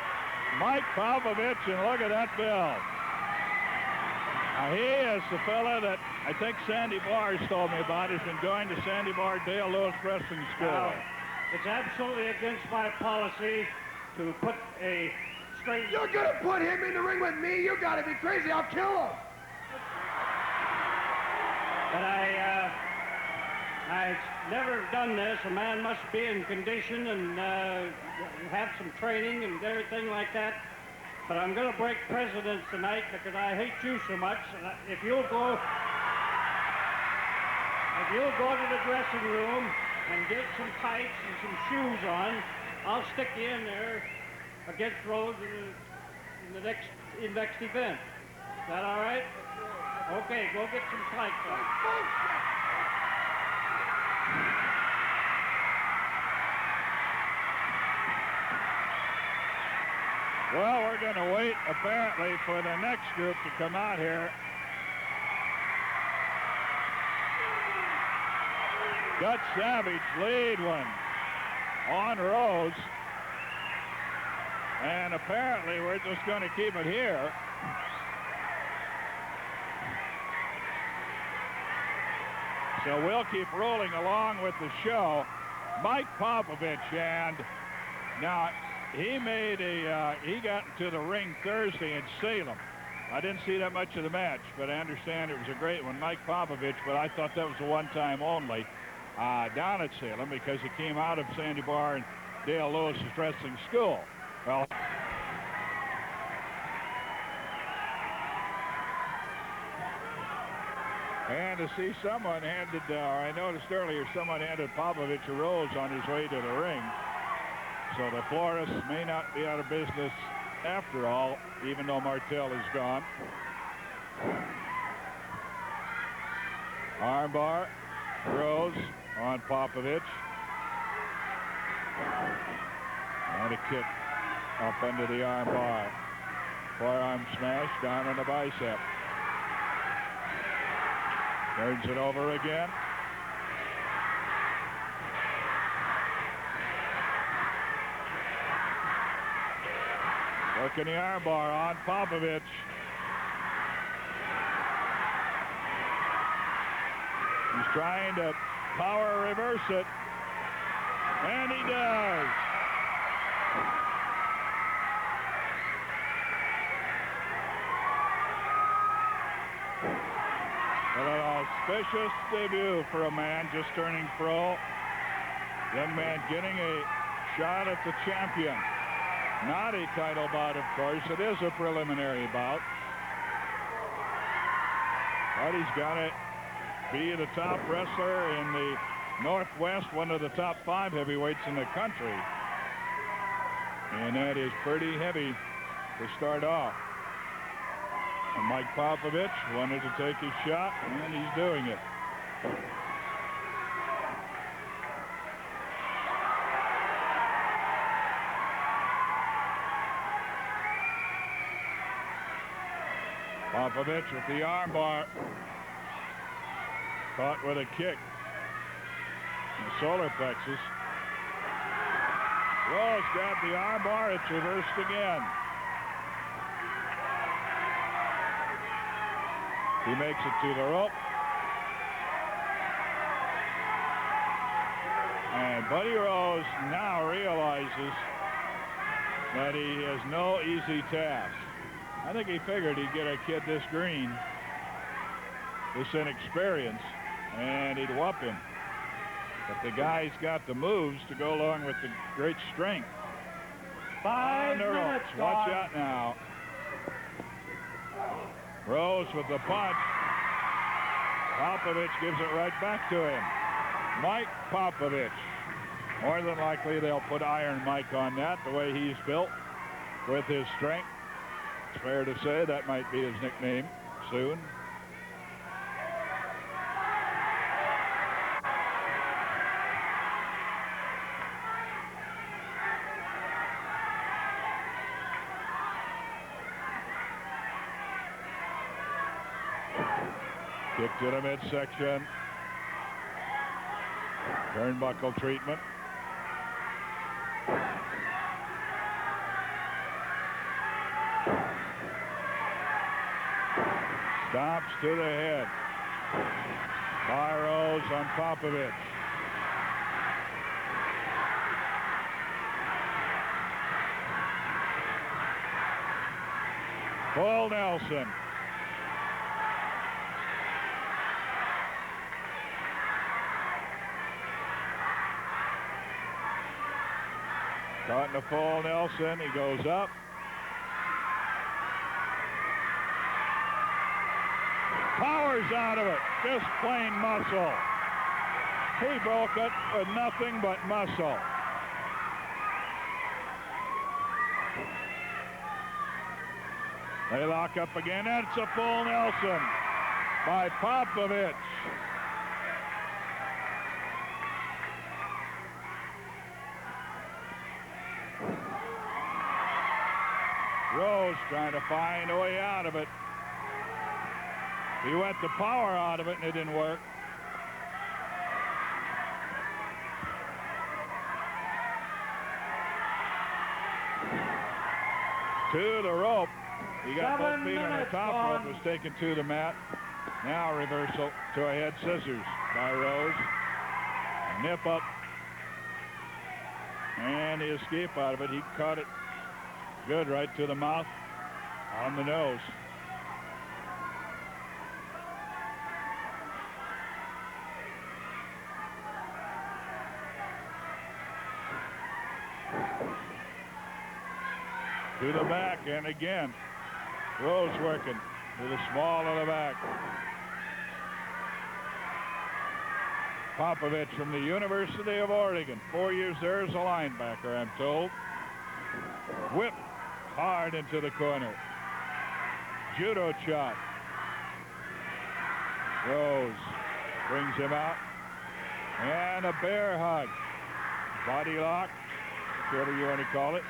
Mike Popovich, and look at that bell. Now, he is the fella that I think Sandy Barr's told me about. He's been going to Sandy Bar Dale Lewis Wrestling School. Now, it's absolutely against my policy to put a straight... You're going to put him in the ring with me? You got to be crazy. I'll kill him. But I've never done this. A man must be in condition and have some training and everything like that. But I'm going to break precedence tonight because I hate you so much. And if you'll go to the dressing room and get some tights and some shoes on, I'll stick you in there against Rose in the next event. Is that all right? Okay, go get some planks on. Well, we're going to wait, apparently, for the next group to come out here. Dutch Savage lead one on Rose. And apparently, we're just going to keep it here. So we'll keep rolling along with the show. Mike Popovich, and now he made he got into the ring Thursday in Salem. I didn't see that much of the match, but I understand it was a great one. Mike Popovich, but I thought that was a one-time only down at Salem because he came out of Sandy Bar and Dale Lewis's wrestling school. Well, and to see someone handed, I noticed earlier, someone handed Popovich a rose on his way to the ring. So the florists may not be out of business after all, even though Martel is gone. Armbar, Rose on Popovich. And a kick up under the armbar. Forearm smash down on the bicep. Turns it over again. Working the armbar on Popovich. He's trying to power reverse it. And he does. Well, an auspicious debut for a man just turning pro. Young man getting a shot at the champion. Not a title bout, of course. It is a preliminary bout. But he's got to be the top wrestler in the Northwest, one of the top 5 heavyweights in the country. And that is pretty heavy to start off. And Mike Popovich wanted to take his shot, and he's doing it. Popovich with the armbar. Caught with a kick. The solar plexus. Rose got the armbar. It's reversed again. He makes it to the rope. And Buddy Rose now realizes that he has no easy task. I think he figured he'd get a kid this green, this inexperienced, and he'd whoop him. But the guy's got the moves to go along with the great strength. 5 minutes. Watch out now. Rose with the punch. Popovich gives it right back to him. Mike Popovich. More than likely they'll put Iron Mike on that, the way he's built with his strength. It's fair to say that might be his nickname soon. Kick to the midsection. Turnbuckle treatment. Stomps to the head. By Rose on Popovich. Full Nelson. Caught in the full Nelson. He goes up. Powers out of it. Just plain muscle. He broke it with nothing but muscle. They lock up again. That's a full Nelson. by Popovich. Rose trying to find a way out of it. He went the power out of it and it didn't work. To the rope. He got both feet on the top rope, was taken to the mat. Now reversal to a head scissors by Rose. A nip up. And the escape out of it. He caught it good right to the mouth on the nose. To the back, and again, Rose working to the small of the back. Popovich from the University of Oregon, 4 years there as a linebacker, I'm told. Whip hard into the corner. Judo chop. Rose brings him out. And a bear hug. Body lock, whatever you want to call it.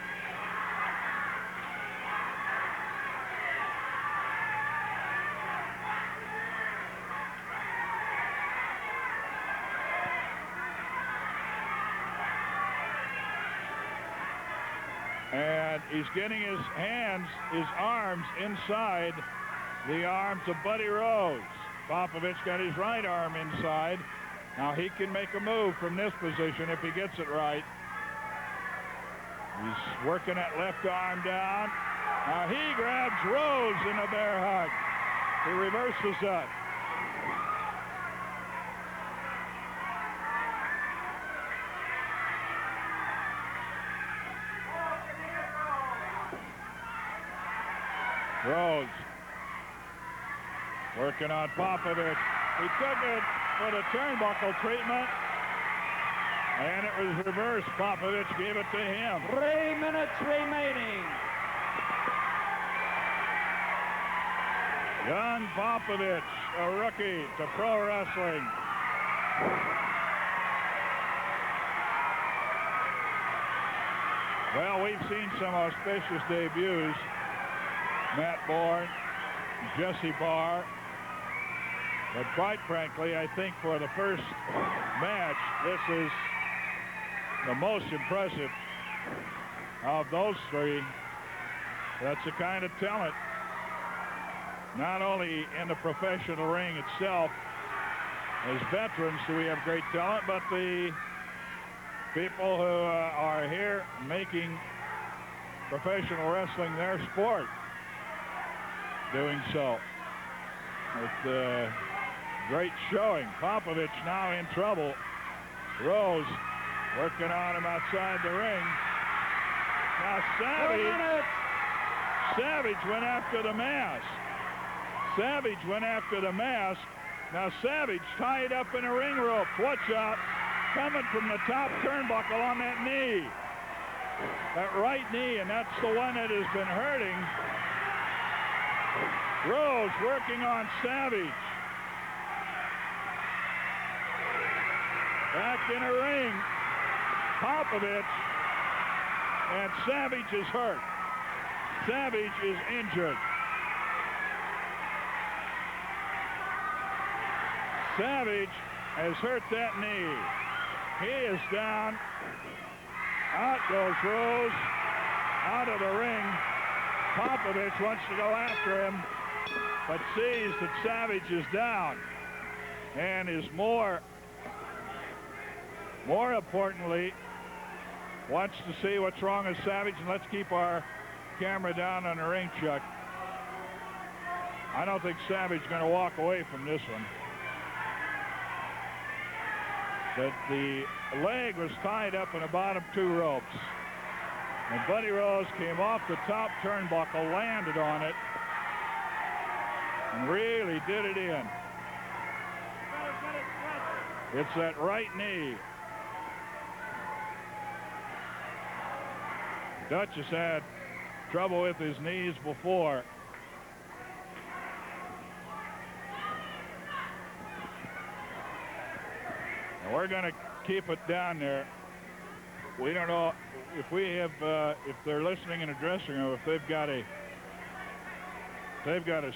And he's getting his hands, his arms inside the arms of Buddy Rose. Popovich got his right arm inside. Now he can make a move from this position if he gets it right. He's working that left arm down. Now he grabs Rose in a bear hug. He reverses that. Rose working on Popovich. He took it for the turnbuckle treatment, and it was reversed. Popovich gave it to him. 3 minutes remaining. Young Popovich, a rookie to pro wrestling. Well, we've seen some auspicious debuts. Matt Bourne, Jesse Barr. But quite frankly, I think for the first match, this is the most impressive of those three. That's the kind of talent, not only in the professional ring itself, as veterans do we have great talent, but the people who are here making professional wrestling their sport, doing so with great showing. Popovich now in trouble. Rose working on him outside the ring. Now Savage went after the mask. Savage went after the mask. Now Savage tied up in a ring rope. Watch out. Coming from the top turnbuckle on that knee. That right knee, and that's the one that has been hurting. Rose working on Savage. Back in a ring. Popovich. And Savage is hurt. Savage is injured. Savage has hurt that knee. He is down. Out goes Rose. Out of the ring. Popovich wants to go after him, but sees that Savage is down and is more importantly wants to see what's wrong with Savage. And let's keep our camera down on the ring, Chuck. I don't think Savage is going to walk away from this one. But the leg was tied up in the bottom two ropes. And Buddy Rose came off the top turnbuckle, landed on it, and really did it in. It's that right knee. Dutch has had trouble with his knees before. We're going to keep it down there. We don't know if we have, if they're listening in a dressing room, if they've got a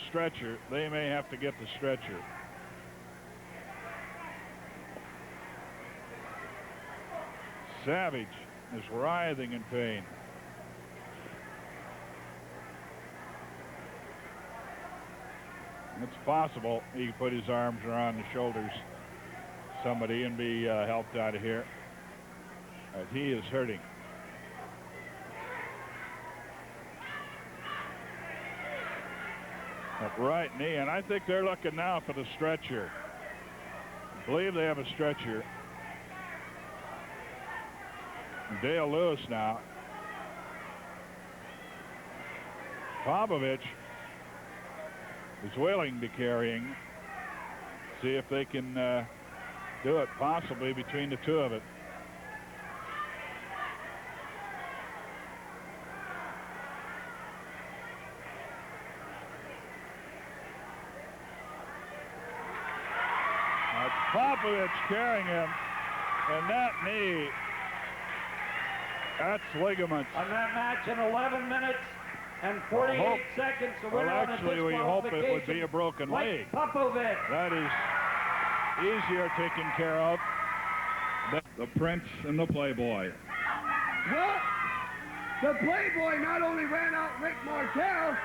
stretcher, they may have to get the stretcher. Savage is writhing in pain. It's possible he could put his arms around the shoulders of somebody and be helped out of here. But he is hurting. That right knee, and I think they're looking now for the stretcher. I believe they have a stretcher. Dale Lewis now. Popovich is willing to carry him. See if they can do it possibly between the two of it. Popovich carrying him, and that knee, that's ligaments. On that match in 11 minutes and 48 seconds, the winner on a actually, we hope it would be a broken leg. Popovich. That is easier taken care of than the Prince and the Playboy. Well, the Playboy not only ran out Rick Martel,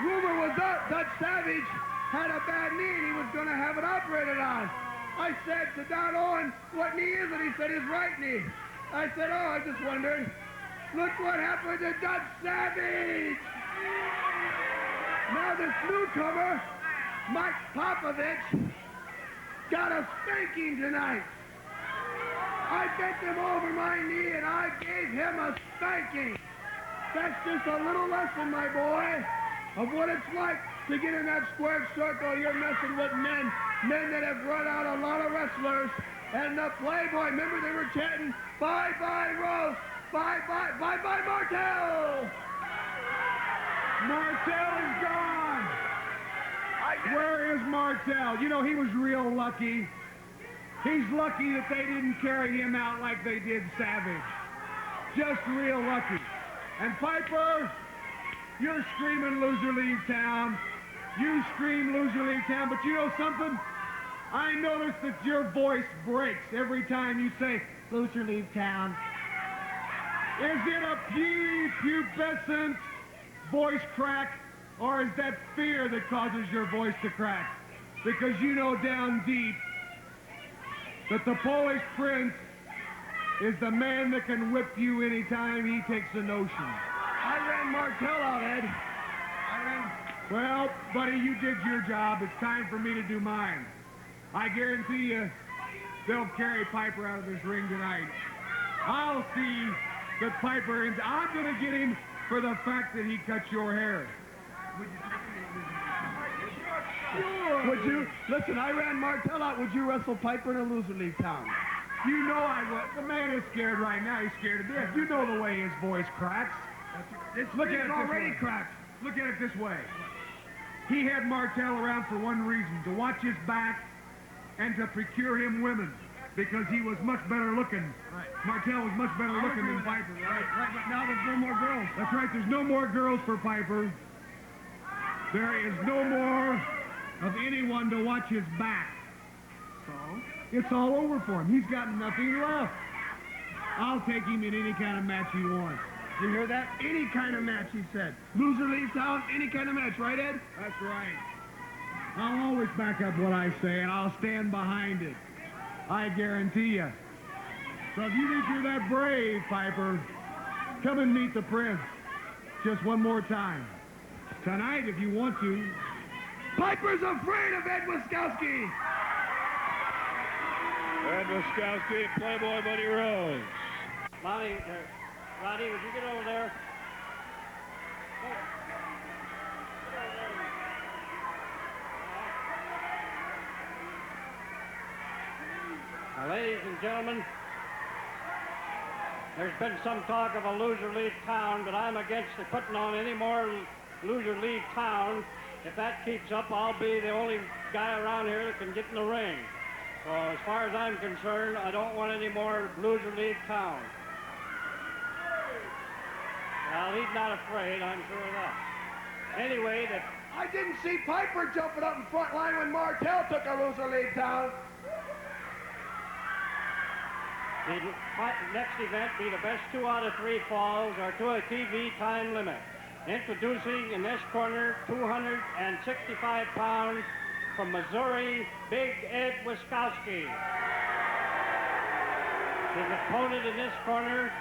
rumor was up that Savage had a bad knee and he was going to have it operated on. I said to Don Owen, what knee is it? He said his right knee. I said, oh, I just wondered. Look what happened to Dutch Savage. Now this newcomer, Mike Popovich, got a spanking tonight. I bent him over my knee and I gave him a spanking. That's just a little lesson, my boy, of what it's like to get in that squared circle. You're messing with men that have run out a lot of wrestlers. And the Playboy, remember they were chanting, bye-bye Rose, bye-bye, bye-bye Martel. Martel is gone. Where is Martel? You know, he was real lucky. He's lucky that they didn't carry him out like they did Savage. Just real lucky. And Piper, you're screaming loser leave town. You scream loser leave town, but you know something? I notice that your voice breaks every time you say loser leave town. Is it a pubescent voice crack, or is that fear that causes your voice to crack? Because you know down deep that the Polish Prince is the man that can whip you anytime he takes a notion. I ran Martel out, Ed. Well, buddy, you did your job. It's time for me to do mine. I guarantee you they'll carry Piper out of this ring tonight. I'll see that Piper, and I'm going to get him for the fact that he cut your hair. Sure. Would you? Listen, I ran Martel out. Would you wrestle Piper in a loser leave town? You know I would. The man is scared right now. He's scared to death. You know the way his voice cracks. Look at it already cracked. Look at it this way. He had Martel around for one reason, to watch his back and to procure him women, because he was much better looking. Right. Martel was much better looking than Piper, right? Right, but now there's no more girls. That's right, there's no more girls for Piper. There is no more of anyone to watch his back. So? It's all over for him. He's got nothing left. I'll take him in any kind of match he wants. You hear that? Any kind of match, he said. Loser leave town, any kind of match, right, Ed? That's right. I'll always back up what I say, and I'll stand behind it. I guarantee you. So if you think you're that brave, Piper, come and meet the Prince. Just one more time. Tonight, if you want to. Piper's afraid of Ed Wiskowski. Ed Wiskowski, Playboy Buddy Rose. Roddy, would you get over there? Now, ladies and gentlemen, there's been some talk of a loser leave town, but I'm against putting on any more loser leave town. If that keeps up, I'll be the only guy around here that can get in the ring. So as far as I'm concerned, I don't want any more loser leave town. Well, he's not afraid, I'm sure of that. Anyway, I didn't see Piper jumping up in front line when Martel took a loser lead down. the next event be the best 2 out of 3 falls or to a TV time limit. Introducing in this corner, 265 pounds from Missouri, Big Ed Wiskowski. His opponent in this corner,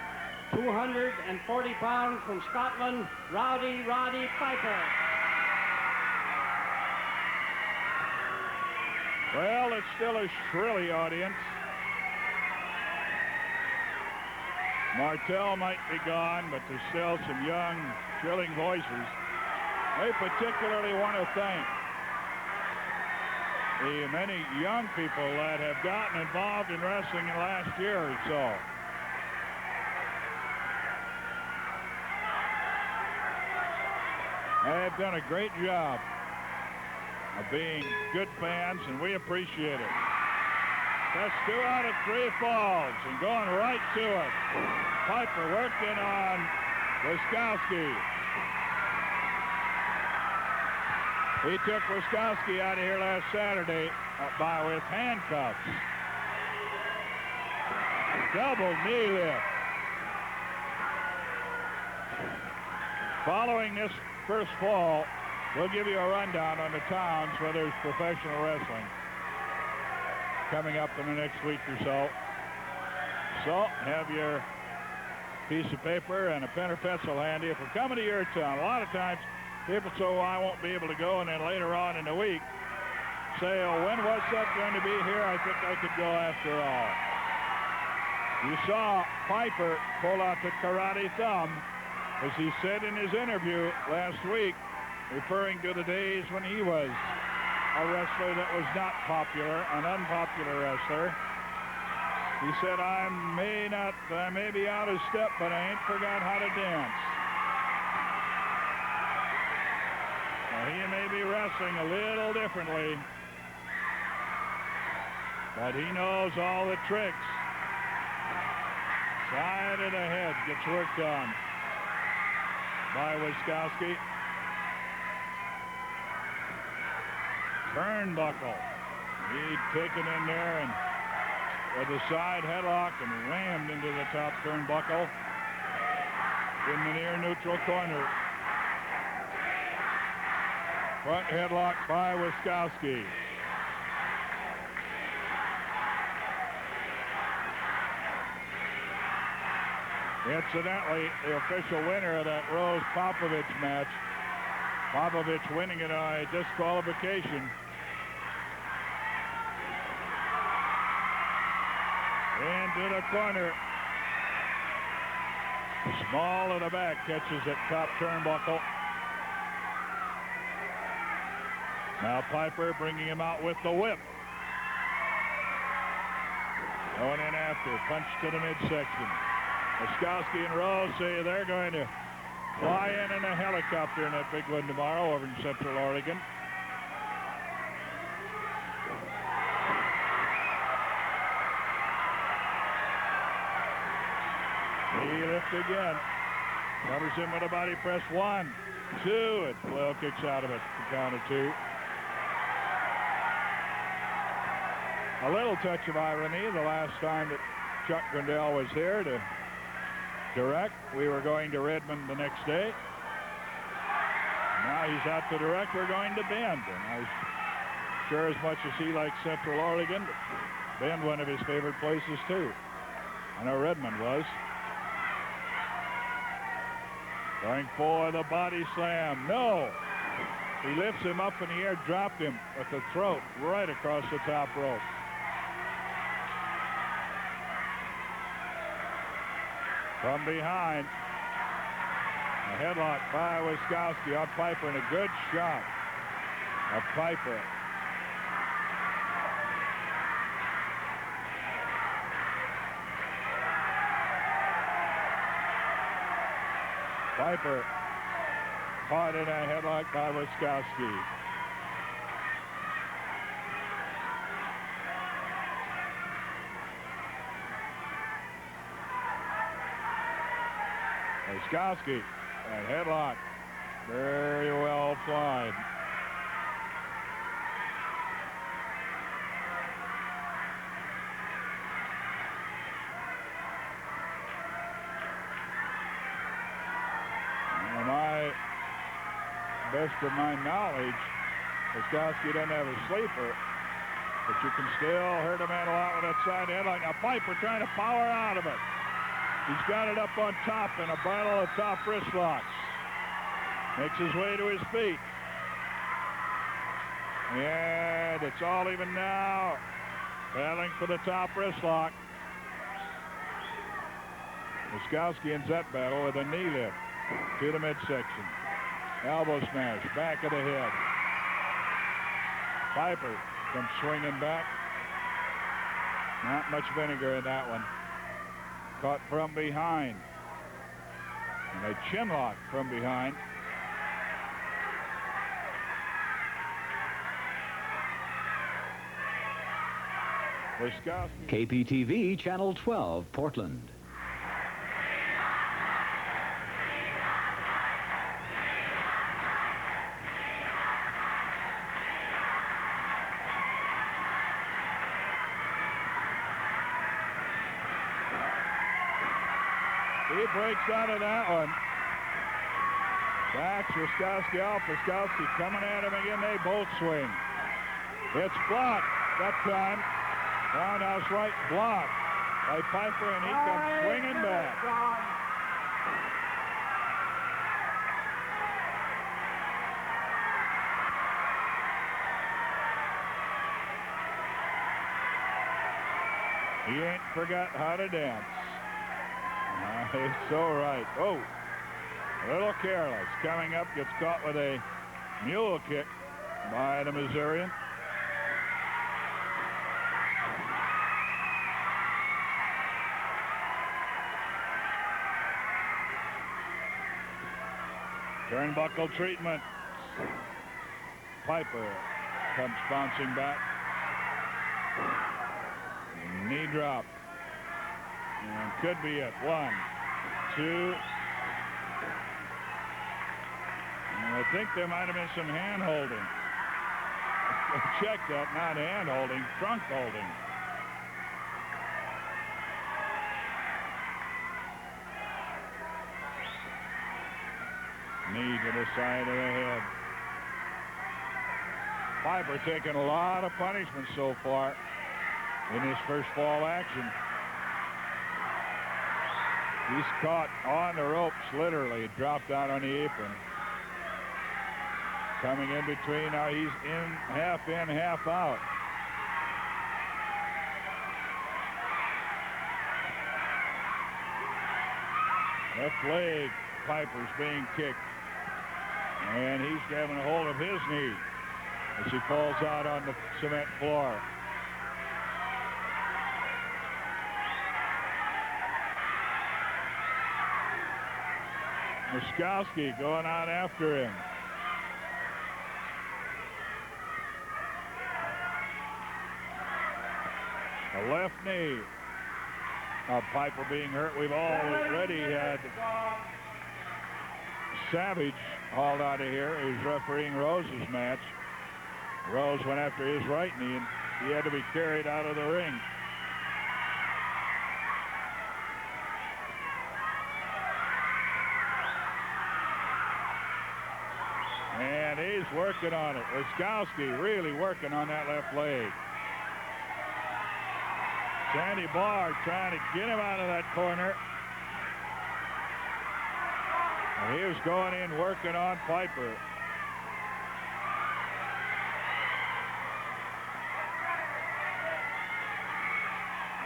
240 pounds from Scotland, Roddy Piper. Well, it's still a shrilly audience. Martel might be gone, but there's still some young, thrilling voices. I particularly want to thank the many young people that have gotten involved in wrestling in the last year or so. They've done a great job of being good fans, and we appreciate it. That's 2 out of 3 falls and going right to it. Piper working on Wiskowski. He took Wiskowski out of here last Saturday with handcuffs. Double knee lift. Following this first fall, we'll give you a rundown on the towns where there's professional wrestling coming up in the next week or so. So have your piece of paper and a pen or pencil handy. If we're coming to your town, a lot of times people say, well, I won't be able to go, and then later on in the week say, oh, when was that going to be here? I think I could go after all. You saw Piper pull out the karate thumb, as he said in his interview last week, referring to the days when he was a wrestler that was not popular, an unpopular wrestler. He said, I may be out of step, but I ain't forgot how to dance. Now, he may be wrestling a little differently, but he knows all the tricks. Side of the head gets worked on by Wiskowski. Turnbuckle. He'd taken in there and with a side headlock and rammed into the top turnbuckle in the near neutral corner. Front headlock by Wiskowski. Incidentally, the official winner of that Rose Popovich match, Popovich winning it on a disqualification. Into the corner. Small in the back catches that top turnbuckle. Now Piper bringing him out with the whip. Going in after, punch to the midsection. Wiskowski and Rose say they're going to fly in a helicopter in that big one tomorrow over in Central Oregon. He lifts again. Covers him with a body press. 1, 2. And Flail kicks out of it. The count of 2. A little touch of irony. The last time that Chuck Grindell was here to direct, we were going to Redmond the next day. Now he's out to direct. We're going to Bend. And I'm sure as much as he likes Central Oregon, Bend one of his favorite places too. I know Redmond was. Going for the body slam. No. He lifts him up in the air, dropped him with the throat right across the top rope. From behind, a headlock by Wiskowski on Piper, and a good shot of Piper. Piper caught in a headlock by Wiskowski. Wiskowski, that headlock, very well applied. Best of my knowledge, Wiskowski doesn't have a sleeper, but you can still hurt a man a lot with that side headlock. Now Piper trying to power out of it. He's got it up on top in a battle of top wrist locks. Makes his way to his feet. And it's all even now. Battling for the top wrist lock. Wiskowski ends that battle with a knee lift to the midsection. Elbow smash, back of the head. Piper comes swinging back. Not much vinegar in that one. Caught from behind. And a chin lock from behind. Wiskowski. KPTV Channel 12, Portland. He breaks out of that one. Backs Wiskowski off. Wiskowski coming at him again. They both swing. It's blocked that time. Roundhouse right blocked by Piper, and he comes swinging back. He ain't forgot how to dance. He's so right. Oh, a little careless. Coming up, gets caught with a mule kick by the Missourian. Turnbuckle treatment. Piper comes bouncing back. Knee drop. And could be it. 1, 2. And I think there might have been some hand holding. Check that, not hand holding, trunk holding. Knee to the side of the head. Piper taking a lot of punishment so far in his first fall action. He's caught on the ropes, literally dropped out on the apron. Coming in between, now he's in, half out. Left leg, Piper's being kicked. And he's grabbing a hold of his knee as he falls out on the cement floor. Wiskowski going out after him. A left knee of Piper being hurt. We've already had Savage hauled out of here. He's refereeing Rose's match. Rose went after his right knee, and he had to be carried out of the ring. And he's working on it. Wiskowski really working on that left leg. Sandy Barr trying to get him out of that corner. And he was going in working on Piper.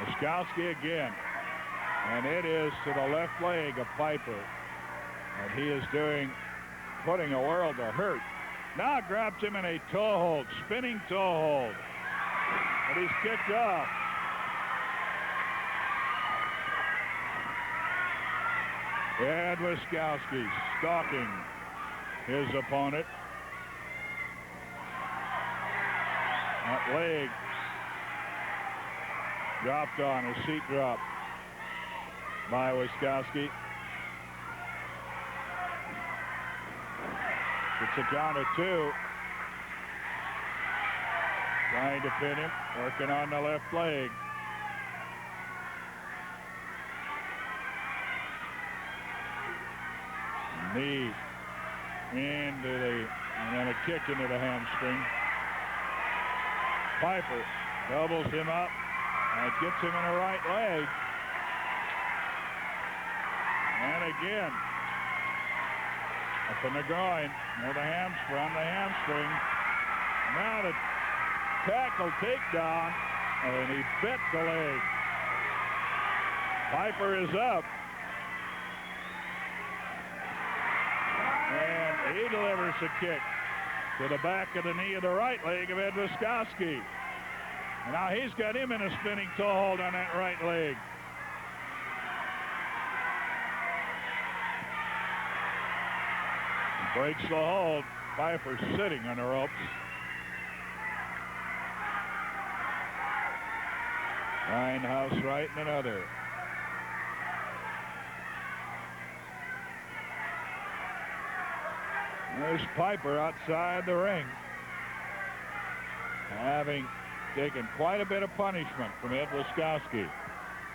Wiskowski again. And it is to the left leg of Piper. And he is putting a world of hurt. Now grabs him in a toe hold, spinning toe hold. And he's kicked off. And Wiskowski stalking his opponent. That leg dropped on, a seat drop by Wiskowski. It's a count of 2. Trying to pin him, working on the left leg. Knee into the, and then a kick into the hamstring. Piper doubles him up and gets him in the right leg. And again, up in the groin, near the hamstring. Now the tackle takedown, and he bit the leg. Piper is up. And he delivers a kick to the back of the knee of the right leg of Ed Wiskowski. And now he's got him in a spinning toe hold on that right leg. He breaks the hold. Piper sitting on the ropes. Grindhouse right and another. There's Piper outside the ring, having taken quite a bit of punishment from Ed Wiskowski.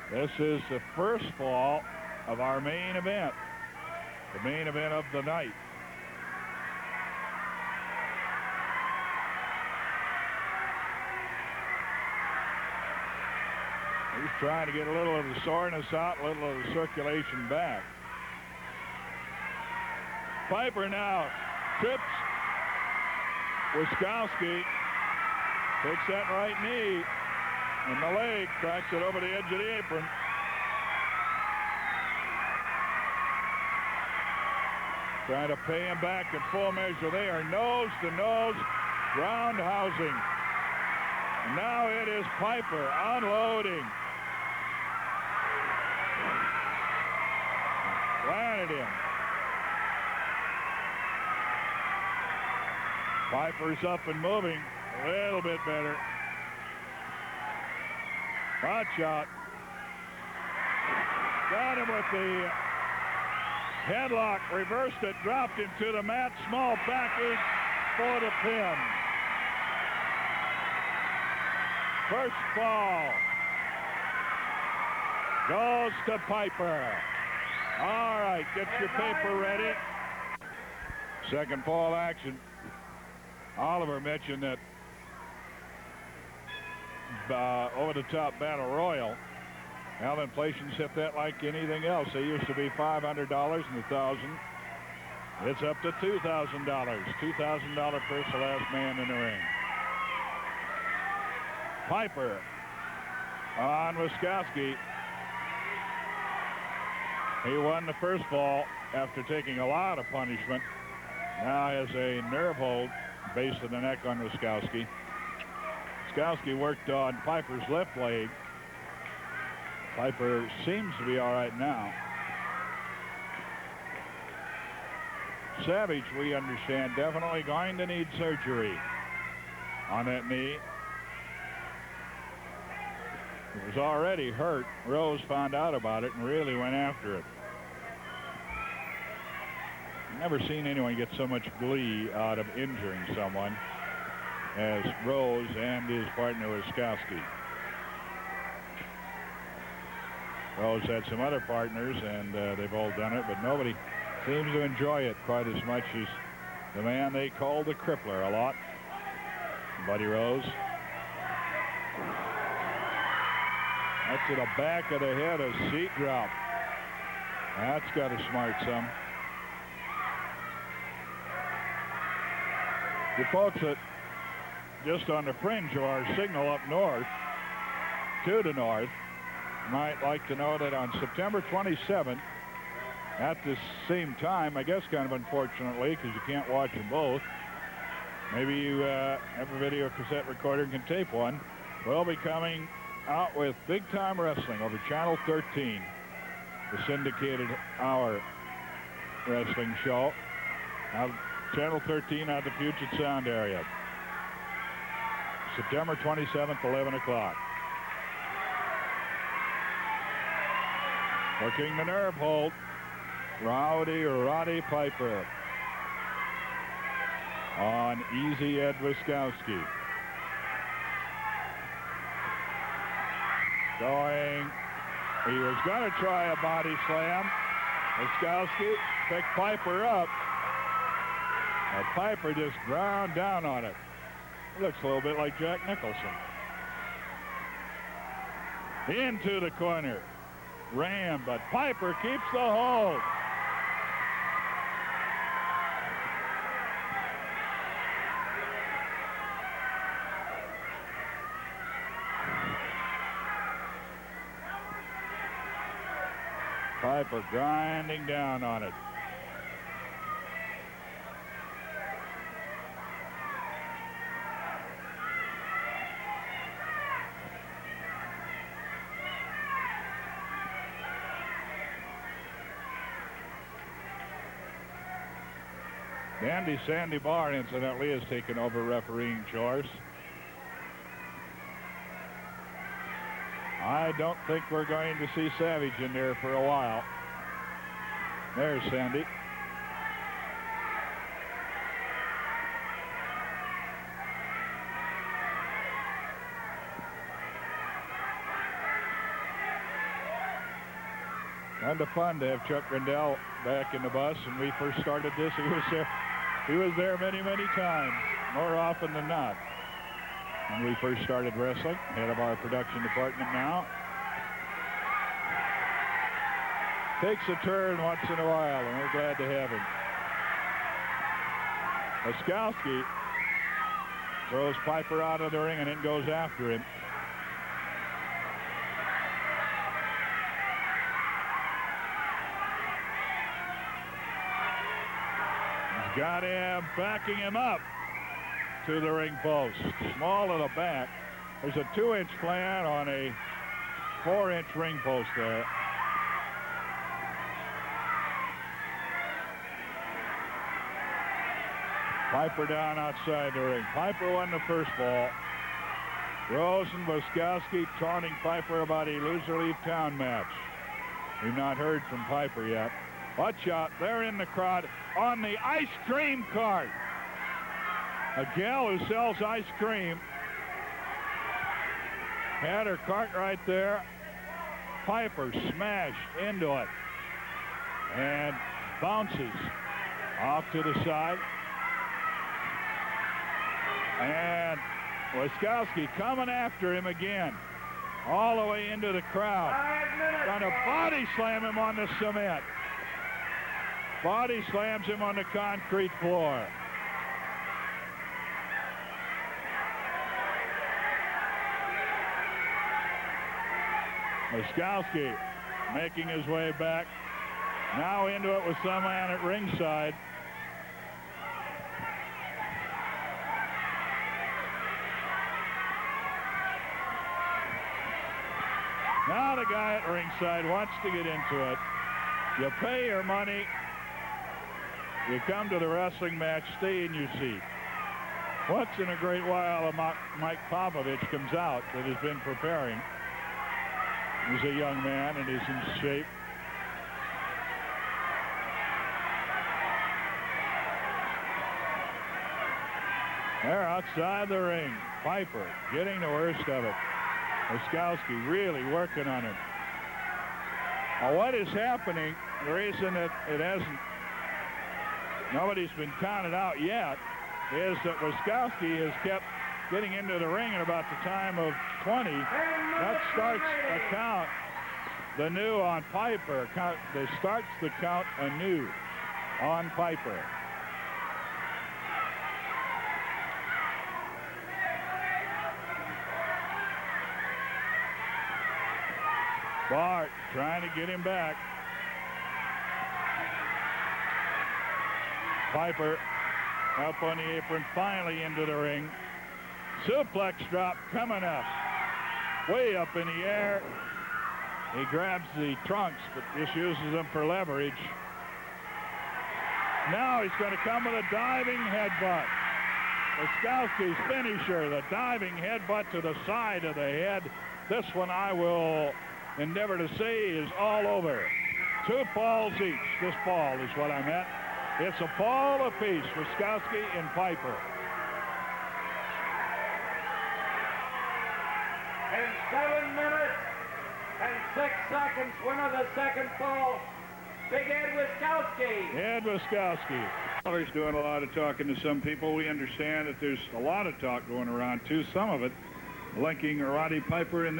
This is the first fall of our main event, the main event of the night. He's trying to get a little of the soreness out, a little of the circulation back. Piper now trips Wiskowski, takes that right knee and the leg, cracks it over the edge of the apron. Trying to pay him back in full measure. They are nose to nose roundhousing. Now it is Piper unloading. Planted him. Piper's up and moving a little bit better. Hot shot. Got him with the headlock, reversed it, dropped him to the mat. Small package for the pin. First fall goes to Piper. All right, get your paper ready. Second fall action. Oliver mentioned that over-the-top battle royal. Well, inflation's hit that like anything else. They used to be $500 and $1,000. It's up to $2,000. $2,000 purse, the last man in the ring. Piper on Wiskowski. He won the first fall after taking a lot of punishment. Now has a nerve hold base of the neck on Wiskowski. Wiskowski worked on Piper's left leg. Piper seems to be all right now. Savage, we understand, definitely going to need surgery on that knee. It was already hurt. Rose found out about it and really went after it. Never seen anyone get so much glee out of injuring someone as Rose and his partner Wiskowski. Rose had some other partners and they've all done it, but nobody seems to enjoy it quite as much as the man they call the Crippler a lot, Buddy Rose. That's to the back of the head, a seat drop. That's got to smart some. The folks that just on the fringe of our signal up north, to the north, might like to know that on September 27th, at the same time, I guess kind of unfortunately, because you can't watch them both, maybe you have a video cassette recorder and can tape one, we'll be coming out with Big Time Wrestling over Channel 13, the syndicated hour wrestling show. Now, Channel 13 out of the Puget Sound area. September 27th, 11 o'clock. Working the nerve hold, Roddy Piper. on Easy Ed Wiskowski. Going, he was going to try a body slam. Wiskowski picked Piper up. Now Piper just ground down on it. It looks a little bit like Jack Nicholson. Into the corner. Ram, but Piper keeps the hold. Piper grinding down on it. Dandy Sandy Barr, incidentally, has taken over refereeing chores. I don't think we're going to see Savage in there for a while. There's Sandy. Kind of fun to have Chuck Grindell back in the bus. When we first started this, he was there many, many times, more often than not. When we first started wrestling, head of our production department now. Takes a turn once in a while, and we're glad to have him. Wiskowski throws Piper out of the ring and then goes after him. He's got him, backing him up to the ring post. Small of the back. There's a 2-inch plant on a 4-inch ring post there. Piper down outside the ring. Piper won the first ball. Rose and Wiskowski taunting Piper about a loser-leave town match. We've not heard from Piper yet. Watch out, they're in the crowd on the ice cream cart. A gal who sells ice cream had her cart right there. Piper smashed into it and bounces off to the side. And Wiskowski coming after him again, all the way into the crowd. Trying to body slam him on the cement. Body slams him on the concrete floor. Wiskowski making his way back. Now into it with some man at ringside. Now the guy at ringside wants to get into it. You pay your money. You come to the wrestling match, stay in your seat. Once in a great while, Mike Popovich comes out that has been preparing. He's a young man and is in shape. They're outside the ring. Piper getting the worst of it. Wiskowski really working on him. Now what is happening, the reason that it hasn't, nobody's been counted out yet, is that Wiskowski has kept getting into the ring at about the time of 20. That starts a count, the new on Piper. That starts the count anew on Piper. Bart trying to get him back. Piper up on the apron, finally into the ring. Suplex drop coming up. Way up in the air. He grabs the trunks, but just uses them for leverage. Now he's going to come with a diving headbutt. Wiskowski's finisher, the diving headbutt to the side of the head. This one I will endeavor to say is all over. 2 falls each. This fall is what I meant. It's a fall apiece, Wiskowski and Piper. In 7 minutes and 6 seconds, winner the second fall, Big Ed Wiskowski. Ed Wiskowski. He's doing a lot of talking to some people. We understand that there's a lot of talk going around, too, some of it linking Roddy Piper in this.